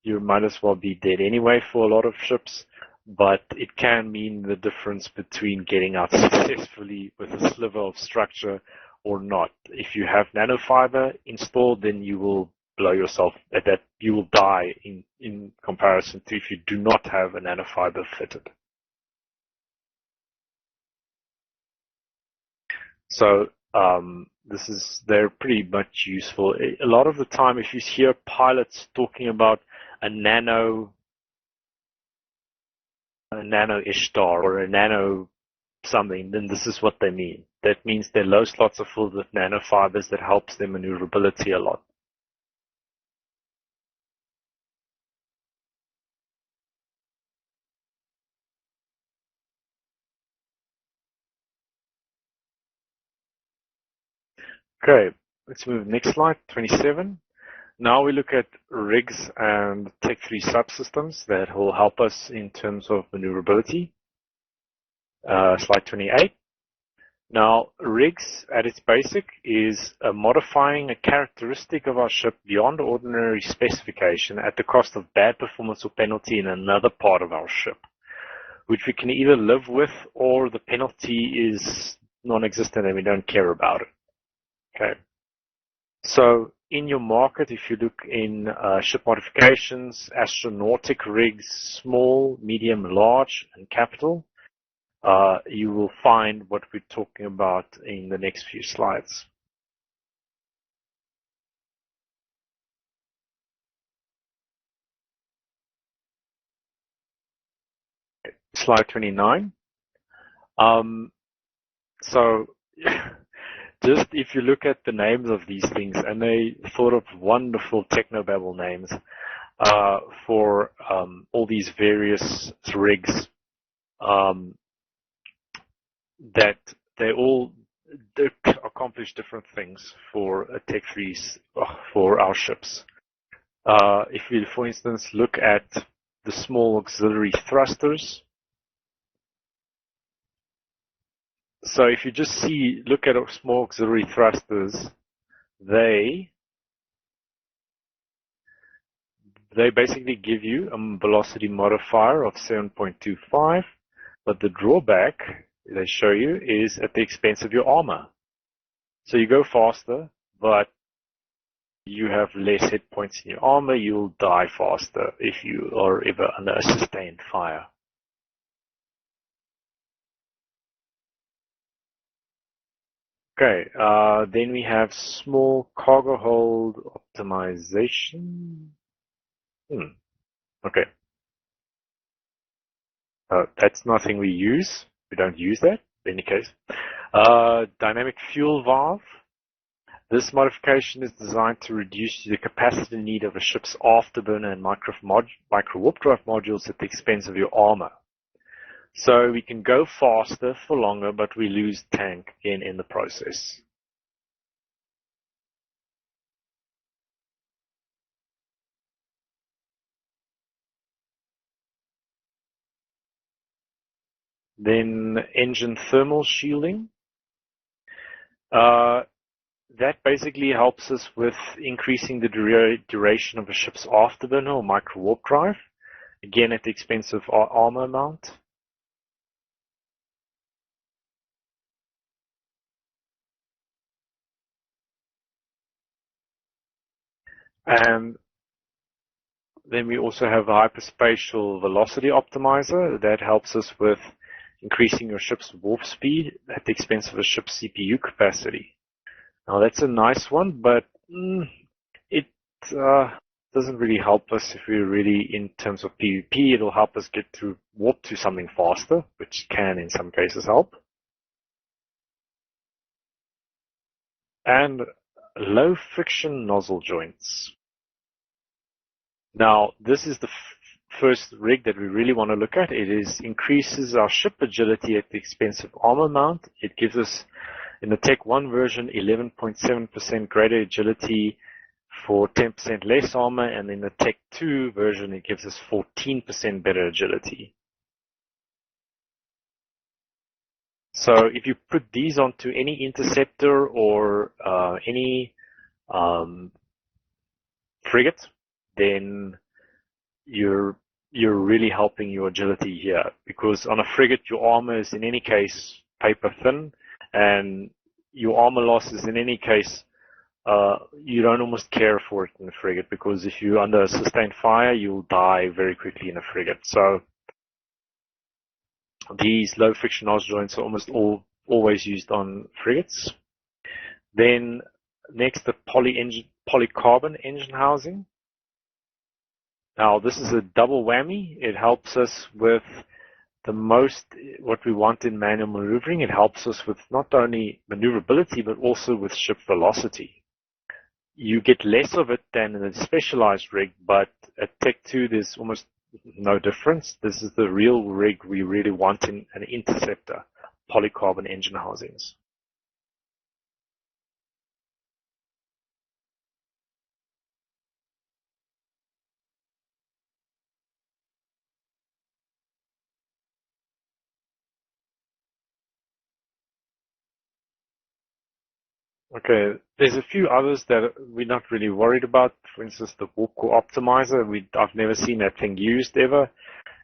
you might as well be dead anyway for a lot of ships, but it can mean the difference between getting out successfully with a sliver of structure or not. If you have nanofiber installed, then you will blow yourself at that. You will die in comparison to if you do not have a nanofiber fitted. So they're pretty much useful. A lot of the time, if you hear pilots talking about a nano Ishtar or a nano something, then this is what they mean. That means their low slots are filled with nanofibers that helps their maneuverability a lot. Okay, let's move next slide, 27. Now we look at rigs and Tech 3 subsystems that will help us in terms of maneuverability. Slide 28. Now, rigs at its basic is modifying a characteristic of our ship beyond ordinary specification at the cost of bad performance or penalty in another part of our ship, which we can either live with or the penalty is non-existent and we don't care about it. Okay. So in your market, if you look in ship modifications, astronautic rigs, small, medium, large, and capital, you will find what we're talking about in the next few slides. Slide 29. So just if you look at the names of these things, and they thought of wonderful technobabble names for all these various rigs, that they all accomplish different things for Tech 3s for our ships. If we, for instance, look at the small auxiliary thrusters. So if you just look at small auxiliary thrusters, they basically give you a velocity modifier of 7.25, but the drawback they show you is at the expense of your armor. So you go faster, but you have less hit points in your armor. You'll die faster if you are ever under a sustained fire. Okay, then we have small cargo hold optimization. Okay. That's nothing we use. We don't use that in any case. Dynamic fuel valve. This modification is designed to reduce the capacity need of a ship's afterburner and micro warp drive modules at the expense of your armor. So we can go faster for longer, but we lose tank again in the process. Then engine thermal shielding. That basically helps us with increasing the duration of a ship's afterburner or micro warp drive, again at the expense of our armor amount. And then we also have a hyperspatial velocity optimizer that helps us with increasing your ship's warp speed at the expense of a ship's CPU capacity. Now that's a nice one, but it doesn't really help us if we're really in terms of PvP. It'll help us get to warp to something faster, which can in some cases help. And low friction nozzle joints. Now this is the first rig that we really want to look at. It increases our ship agility at the expense of armor mount. It gives us, in the Tech 1 version, 11.7% greater agility for 10% less armor, and in the Tech 2 version, it gives us 14% better agility. So if you put these onto any interceptor or any frigate, then you're really helping your agility here, because on a frigate your armor is in any case paper thin, and your armor loss is in any case you don't almost care for it in a frigate, because if you're under sustained fire you'll die very quickly in a frigate. So these low friction nozzle joints are almost always used on frigates. Then next, the polycarbon engine housing. Now this is a double whammy. It helps us with what we want in manual maneuvering. It helps us with not only maneuverability but also with ship velocity. You get less of it than in a specialized rig, but at Tech 2 there's almost no difference. This is the real rig we really want in an interceptor, polycarbon engine housings. Okay, there's a few others that we're not really worried about. For instance, the warp core optimizer. I've never seen that thing used ever.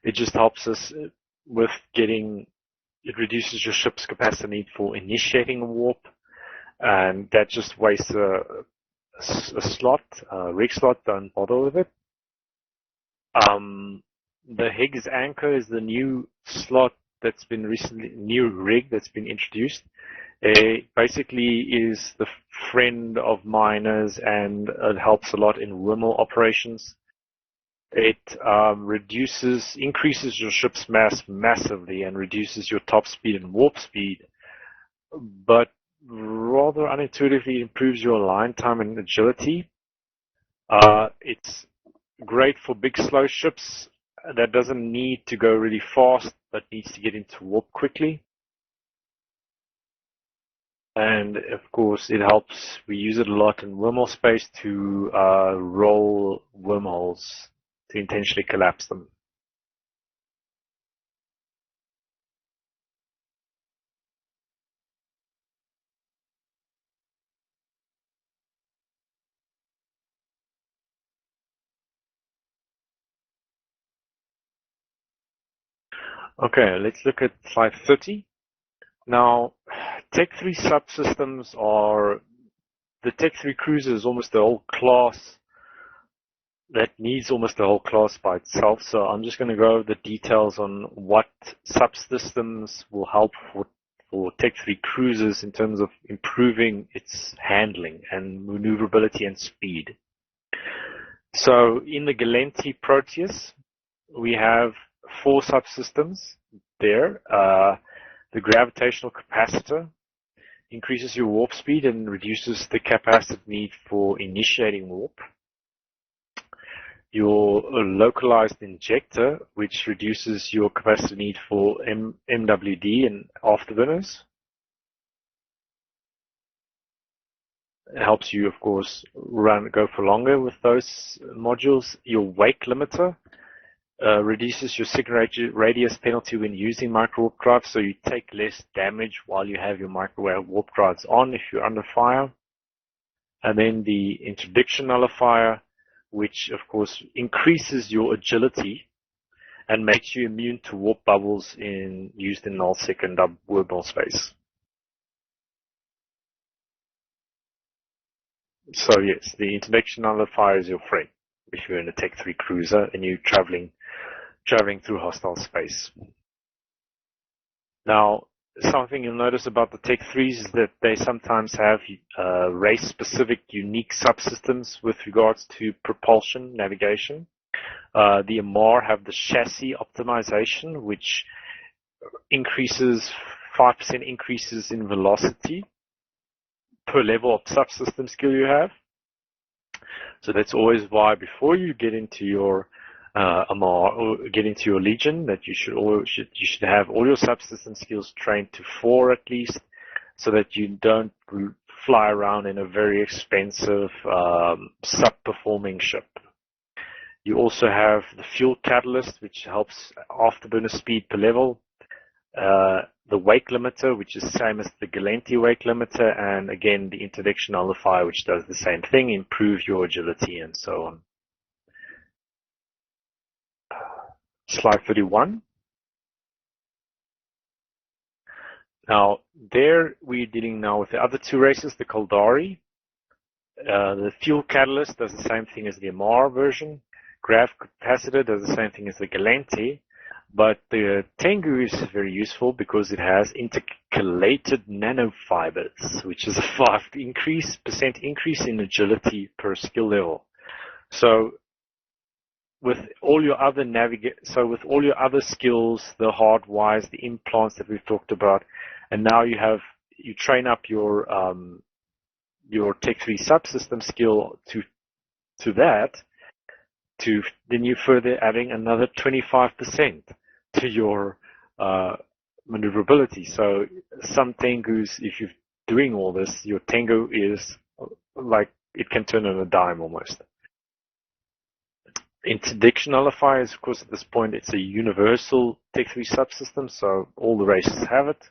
It just helps us with it reduces your ship's capacity for initiating a warp, and that just wastes a slot, a rig slot. Don't bother with it. The Higgs anchor is the new slot that's been new rig that's been introduced. It basically is the friend of miners, and it helps a lot in wormhole operations. It increases your ship's mass massively and reduces your top speed and warp speed, but rather unintuitively improves your line time and agility. It's great for big slow ships that doesn't need to go really fast but needs to get into warp quickly. And of course it helps, we use it a lot in wormhole space to roll wormholes, to intentionally collapse them. Okay, let's look at slide 30. Now, Tech 3 subsystems the Tech 3 cruiser is almost the whole class that needs almost the whole class by itself. So I'm just going to go over the details on what subsystems will help for Tech 3 cruisers in terms of improving its handling and maneuverability and speed. So in the Gallente Proteus, we have 4 subsystems there. The gravitational capacitor increases your warp speed and reduces the capacitive need for initiating warp. Your localized injector, which reduces your capacitive need for MWD and afterburners. It helps you, of course, go for longer with those modules. Your wake limiter reduces your signal radius penalty when using micro warp drives, so you take less damage while you have your microwave warp drives on if you're under fire. And then the interdiction nullifier, which of course increases your agility and makes you immune to warp bubbles used in nullsec and wormhole space. So yes, the interdiction nullifier is your friend if you're in a Tech 3 cruiser and you're traveling through hostile space. Now, something you'll notice about the Tech 3s is that they sometimes have race-specific unique subsystems with regards to propulsion navigation. The MR have the chassis optimization, which increases 5% increases in velocity per level of subsystem skill you have. So that's always why before you get into your MR or get into your Legion, that you should have all your subsystem skills trained to 4 at least, so that you don't fly around in a very expensive sub-performing ship. You also have the fuel catalyst, which helps afterburner speed per level. The wake limiter, which is the same as the Gallente wake limiter, and again the interdiction nullifier, which does the same thing, improve your agility and so on. Slide 31. Now, there we're dealing now with the other 2 races, the Caldari. The fuel catalyst does the same thing as the MR version. Grav capacitor does the same thing as the Gallente. But the Tengu is very useful because it has intercalated nanofibers, which is a 5% increase in agility per skill level. So with all your other skills, the hardwires, the implants that we've talked about, and now you train up your Tech 3 subsystem skill to that. Then you're further adding another 25% to your maneuverability. So some Tengus, if you're doing all this, your Tengu is like, it can turn on a dime almost. Interdiction nullifier is, of course, at this point, it's a universal Tech 3 subsystem, so all the races have it.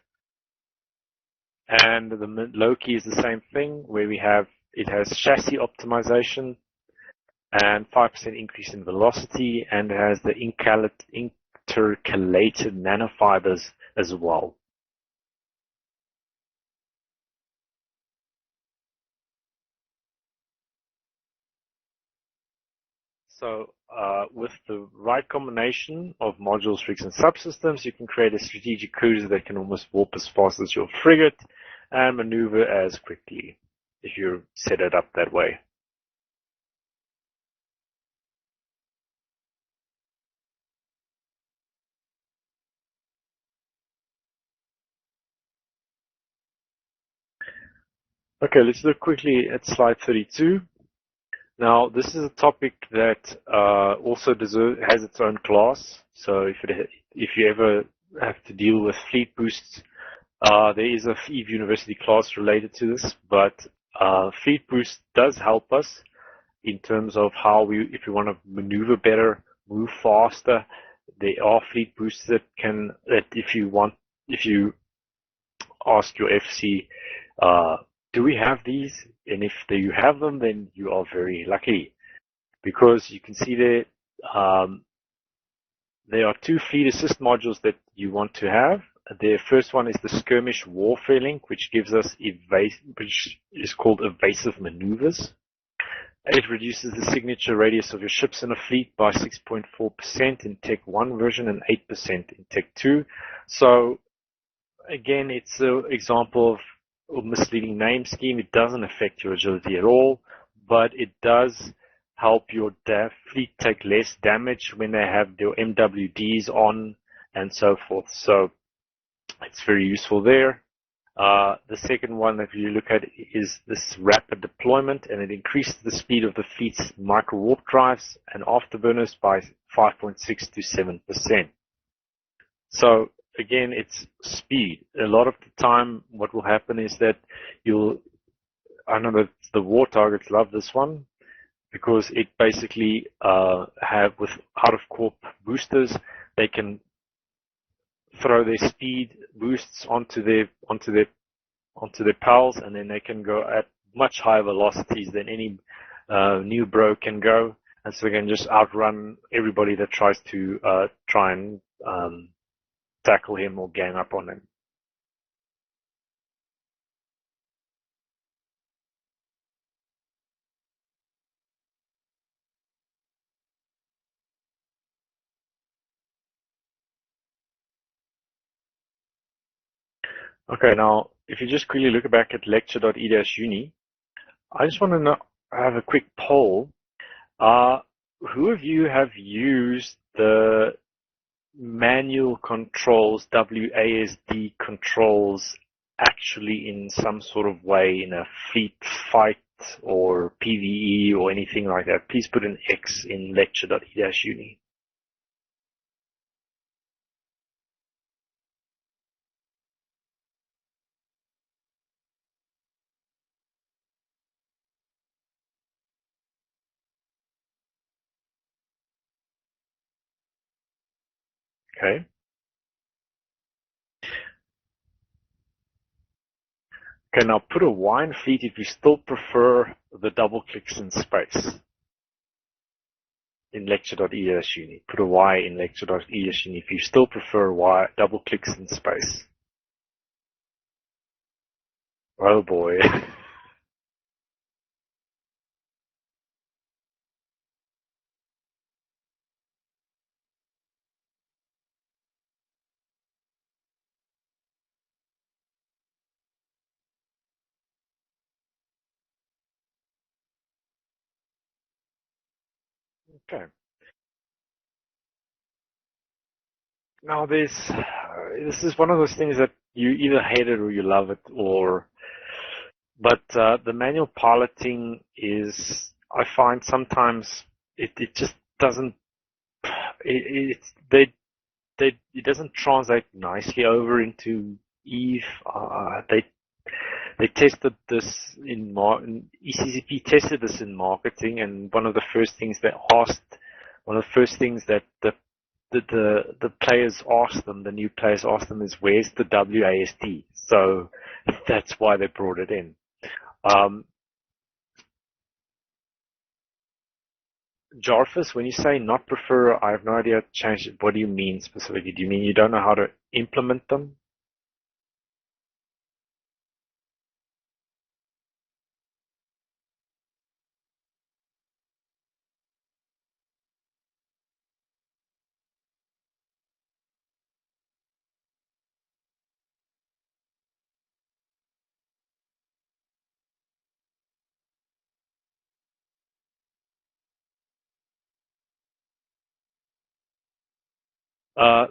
And the Loki is the same thing, where it has chassis optimization, and 5% increase in velocity, and it has the intercalated nanofibers as well. So with the right combination of modules, rigs, and subsystems, you can create a strategic cruiser that can almost warp as fast as your frigate and maneuver as quickly if you set it up that way. Okay, let's look quickly at slide 32. Now, this is a topic that also has its own class. So if you ever have to deal with fleet boosts, there is a Eve University class related to this. But fleet boost does help us in terms of if we want to maneuver better, move faster. There are fleet boosts that if you ask your FC, do we have these? And if you have them, then you are very lucky, because you can see there are 2 fleet assist modules that you want to have. The first one is the skirmish warfare link, which gives us which is called Evasive Maneuvers. It reduces the signature radius of your ships in a fleet by 6.4% in Tech 1 version and 8% in Tech 2. So again, it's an example of a misleading name scheme. It doesn't affect your agility at all, but it does help your fleet take less damage when they have their MWDs on and so forth. So it's very useful there. The second one that you look at is this rapid deployment, and it increases the speed of the fleet's micro warp drives and afterburners by 5.6 to 7%. So again, it's speed. A lot of the time, what will happen is that I know that the war targets love this one because it basically have with out of corp boosters, they can throw their speed boosts onto their pals, and then they can go at much higher velocities than any new bro can go, and so they can just outrun everybody that tries to try and tackle him or gang up on him. Okay, now if you just quickly look back at lecture.e-uni, I just want to have a quick poll. Who of you have used the manual controls, WASD controls, actually in some sort of way in a fleet fight or PvE or anything like that? Please put an X in lecture.e-uni. Okay. Okay, now put a Y in fleet if you still prefer the double clicks in space. In lecture.e-uni. Put a Y in lecture.e-uni if you still prefer double clicks in space. Oh boy. Okay. Now this is one of those things that you either hate it or you love it, but the manual piloting is, I find sometimes it just doesn't, it doesn't translate nicely over into Eve. They tested this ECCP tested this in marketing, and one of the first things that the players asked them, the new players asked them, is where's the WASD? So that's why they brought it in. Jarvis, when you say not prefer, I have no idea to change it. What do you mean specifically? Do you mean you don't know how to implement them?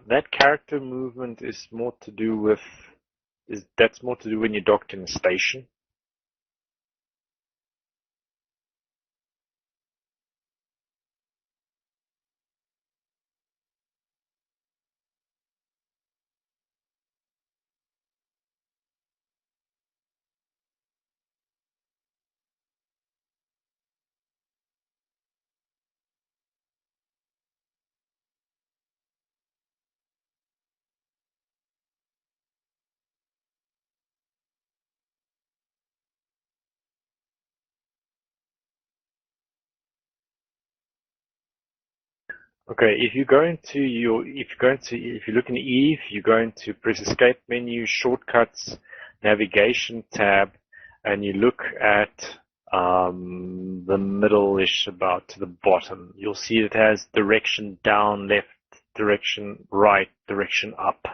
That character movement is more to do with, that's more to do when you're docked in a station. Okay, if you look in Eve, you go into press escape menu, shortcuts, navigation tab, and you look at the middle-ish about to the bottom. You'll see it has direction down, left, direction right, direction up.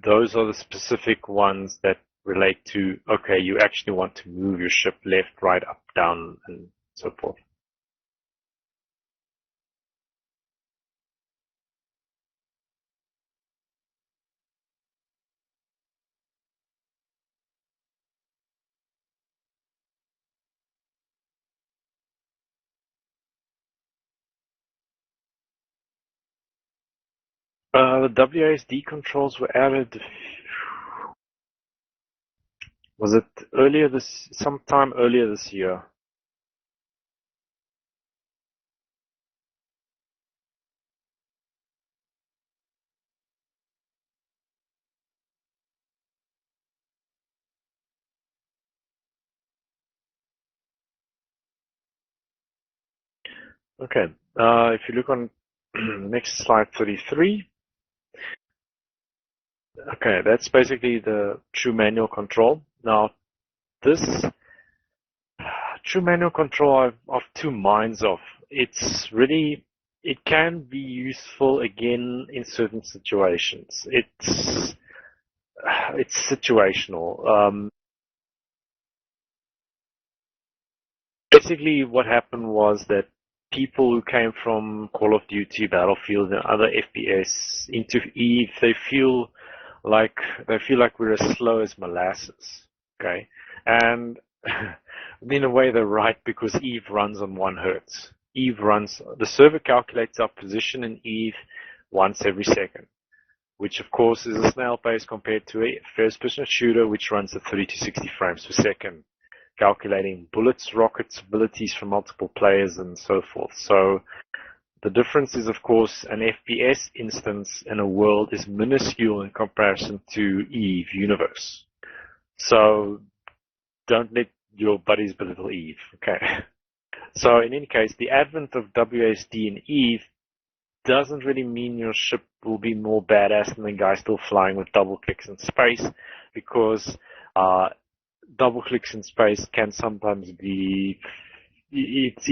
those are the specific ones that relate to, okay, you actually want to move your ship left, right, up, down, and so forth. The WASD controls were added, was it sometime earlier this year? Okay, if you look on next slide 33, okay, that's basically the true manual control. Now, this true manual control I'm of two minds of. It can be useful again in certain situations. It's situational. Basically, what happened was that people who came from Call of Duty, Battlefield, and other FPS into Eve, they feel like we're as slow as molasses. Okay, and in a way they're right, because Eve runs on 1 hertz. The server calculates our position in Eve once every second, which of course is a snail pace compared to a first-person shooter, which runs at 30 to 60 frames per second, calculating bullets, rockets, abilities from multiple players, and so forth. So the difference is, of course, an FPS instance in a world is minuscule in comparison to Eve universe. So don't let your buddies belittle Eve. Okay. So in any case, the advent of WASD in Eve doesn't really mean your ship will be more badass than the guy still flying with double clicks in space, because double clicks in space can sometimes be, it's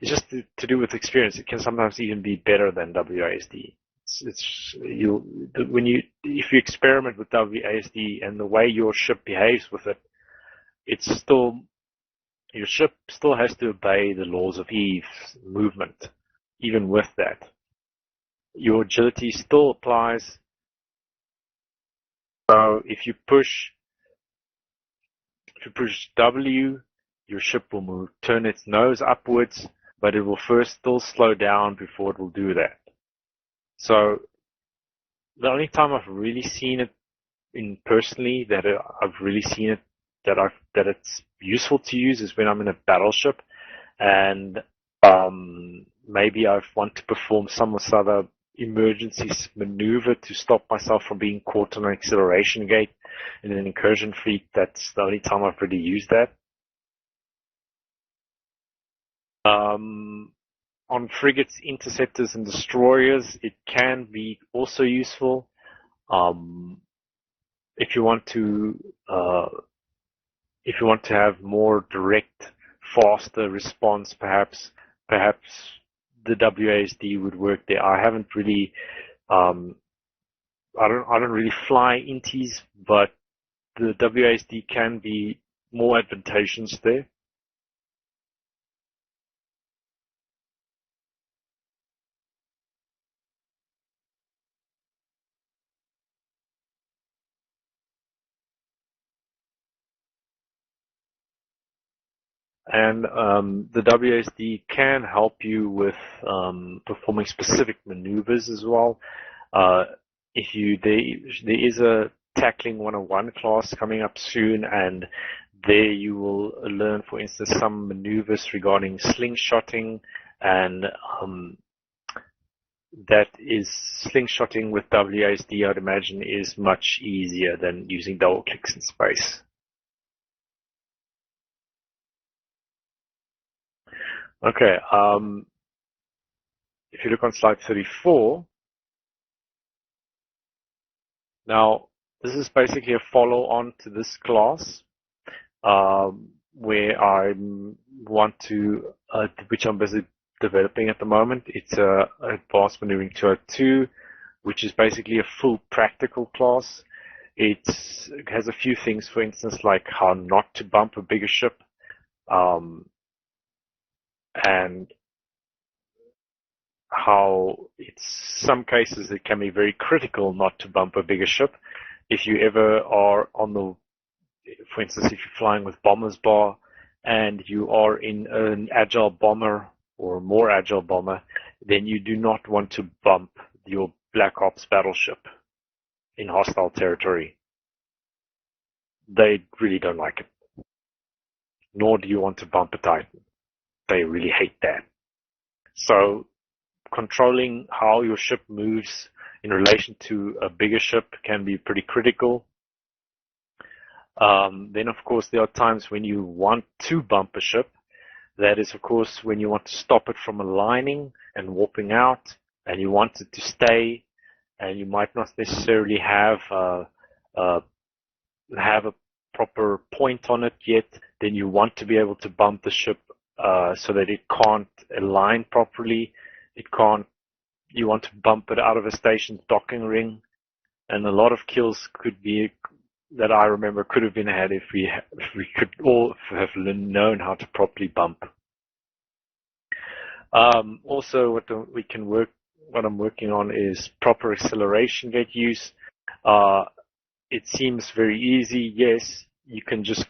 just to do with experience. It can sometimes even be better than WASD. If you experiment with WASD and the way your ship behaves with it, your ship still has to obey the laws of Eve's movement. Even with that, your agility still applies. So if you push W, your ship will turn its nose upwards, but it will first still slow down before it will do that. So the only time I've really seen it that it's useful to use is when I'm in a battleship, and maybe I want to perform some other emergency maneuver to stop myself from being caught on an acceleration gate in an incursion fleet. That's the only time I've really used that. On frigates, interceptors, and destroyers, it can be also useful. If you want to have more direct, faster response, perhaps the WASD would work there. I haven't really, I don't really fly inties, but the WASD can be more advantageous there. And the WASD can help you with performing specific maneuvers as well. There is a Tackling 101 class coming up soon, and there you will learn, for instance, some maneuvers regarding slingshotting, and that is slingshotting with WASD, I'd imagine, is much easier than using double clicks in space. Okay, if you look on slide 34, now this is basically a follow-on to this class, where I want to, which I'm busy developing at the moment. It's Advanced Maneuvering 202, which is basically a full practical class. It has a few things, for instance, like how not to bump a bigger ship, and how in some cases it can be very critical not to bump a bigger ship. If you ever are for instance, if you're flying with Bomber's Bar and you are in an agile bomber or a more agile bomber, then you do not want to bump your Black Ops battleship in hostile territory. They really don't like it. Nor do you want to bump a Titan. They really hate that. So controlling how your ship moves in relation to a bigger ship can be pretty critical. Then, of course, there are times when you want to bump a ship. That is, of course, when you want to stop it from aligning and warping out, and you want it to stay, and you might not necessarily have a proper point on it yet. Then you want to be able to bump the ship so that it can't align properly. You want to bump it out of a station's docking ring, and a lot of kills that I remember could have been had if we could all have known how to properly bump. Also, what I'm working on is proper acceleration gate use. It seems very easy. Yes, you can just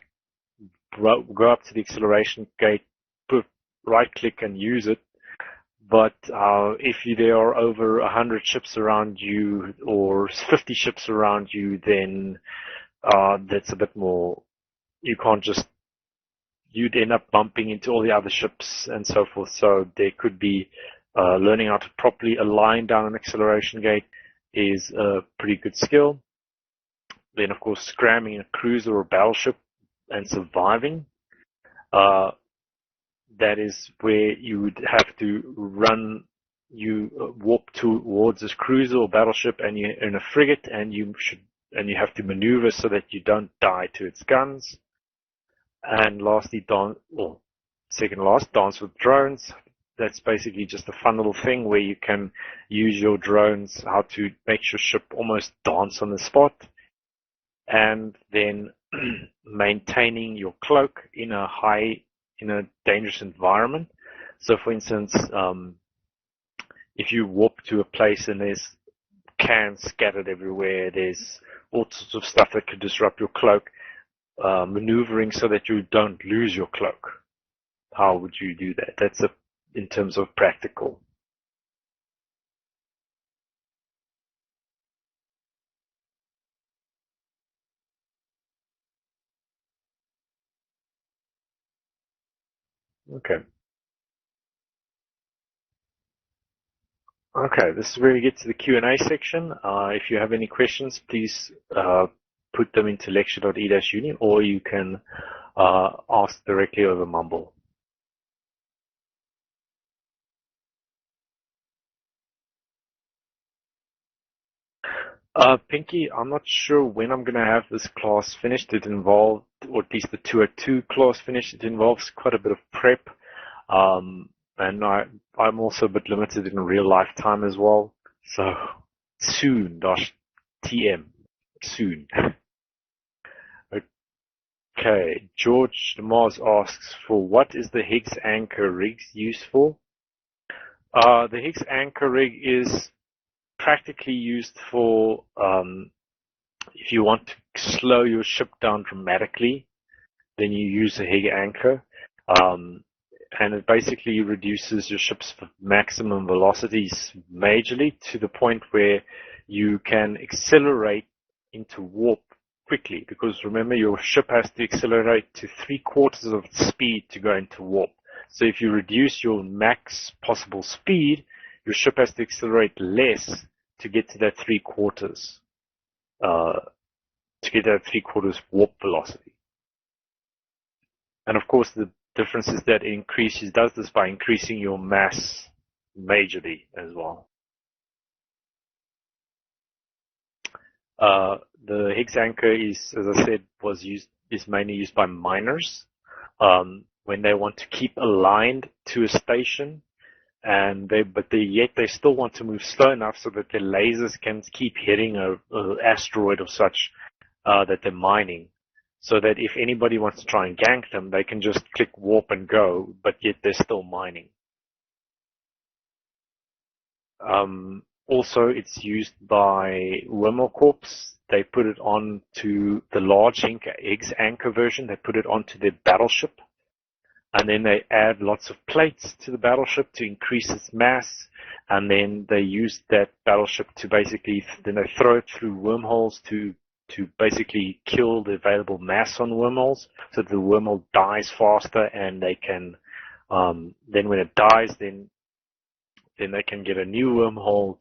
go up to the acceleration gate, right click and use it. But if there are over 100 ships around you or 50 ships around you, then that's a bit more. You'd end up bumping into all the other ships and so forth. So there could be learning how to properly align down an acceleration gate is a pretty good skill. Then, of course, scramming a cruiser or battleship and surviving. That is where you would have to warp towards this cruiser or battleship, and you're in a frigate, and you have to maneuver so that you don't die to its guns. And lastly, second last, dance with drones. That's basically just a fun little thing where you can use your drones, how to make your ship almost dance on the spot, and then maintaining your cloak in a dangerous environment. So, for instance, if you warp to a place and there's cans scattered everywhere, there's all sorts of stuff that could disrupt your cloak, maneuvering so that you don't lose your cloak. How would you do that? That's in terms of practical. Okay. Okay, this is where we get to the Q&A section. If you have any questions, please put them into lecture.e-uni, or you can ask directly over Mumble. Pinky, I'm not sure when I'm going to have this class finished. It involved, or at least the 202 class finished. It involves quite a bit of prep. And I'm also a bit limited in real life time as well. So soon, TM. Soon. Okay, George Mars asks, for what is the Higgs anchor rig used for? The Higgs anchor rig is practically used for if you want to slow your ship down dramatically, then you use a Higgs anchor. And it basically reduces your ship's maximum velocities majorly to the point where you can accelerate into warp quickly, because remember, your ship has to accelerate to 3/4 of its speed to go into warp. So if you reduce your max possible speed, your ship has to accelerate less to get to that 3/4 warp velocity. And of course, the difference is that it does this by increasing your mass majorly as well. The Higgs anchor is, as I said, is mainly used by miners when they want to keep aligned to a station yet they still want to move slow enough so that their lasers can keep hitting a asteroid or such that they're mining, so that if anybody wants to try and gank them, they can just click warp and go, but yet they're still mining. Also, it's used by Wormhole Corps. They put it on to the large anchor version. They put it onto their battleship. And then they add lots of plates to the battleship to increase its mass. And then they use that battleship to basically, then they throw it through wormholes to basically kill the available mass on wormholes, so that the wormhole dies faster, and they can, then when it dies, then they can get a new wormhole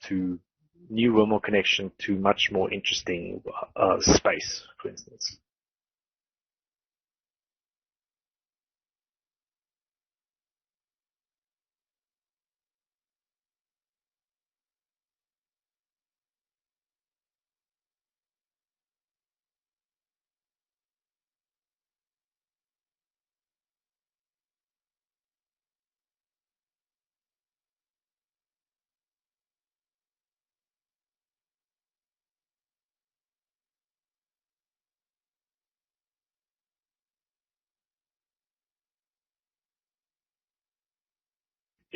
connection to much more interesting space, for instance.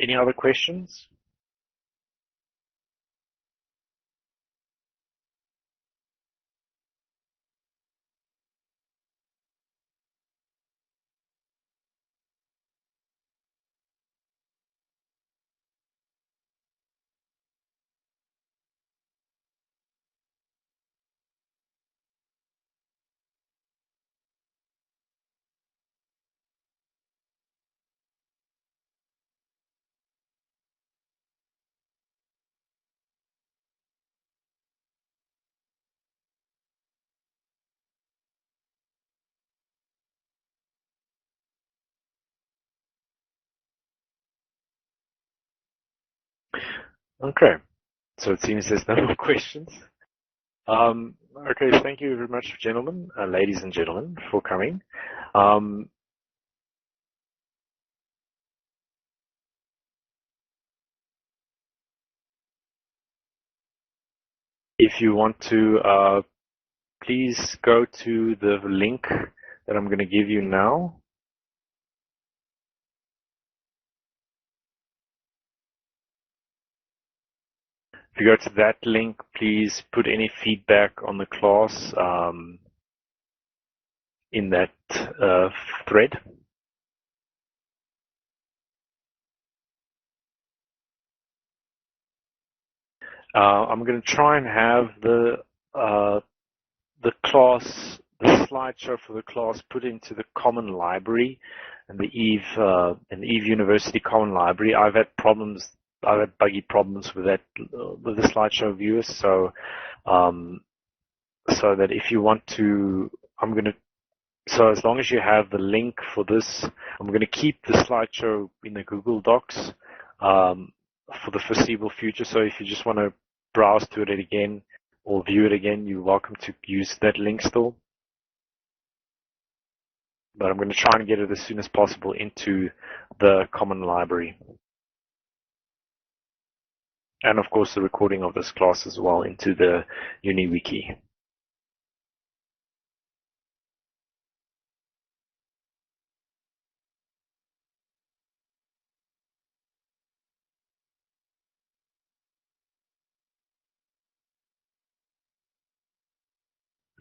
Any other questions? Okay, so it seems there's no more questions. Okay, thank you very much, gentlemen, ladies and gentlemen, for coming. If you want to, please go to the link that I'm going to give you now. If you go to that link, please put any feedback on the class in that thread. I'm going to try and have the class, the slideshow for the class put into the common library and the Eve University common library. I've had buggy problems with that, with the slideshow viewers. So that if you want to, so as long as you have the link for this, I'm going to keep the slideshow in the Google Docs for the foreseeable future. So if you just want to browse to it again or view it again, you're welcome to use that link still. But I'm going to try and get it as soon as possible into the common library. And of course the recording of this class as well into the E-UNI wiki.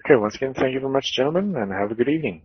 Okay, once again, thank you very much, gentlemen, and have a good evening.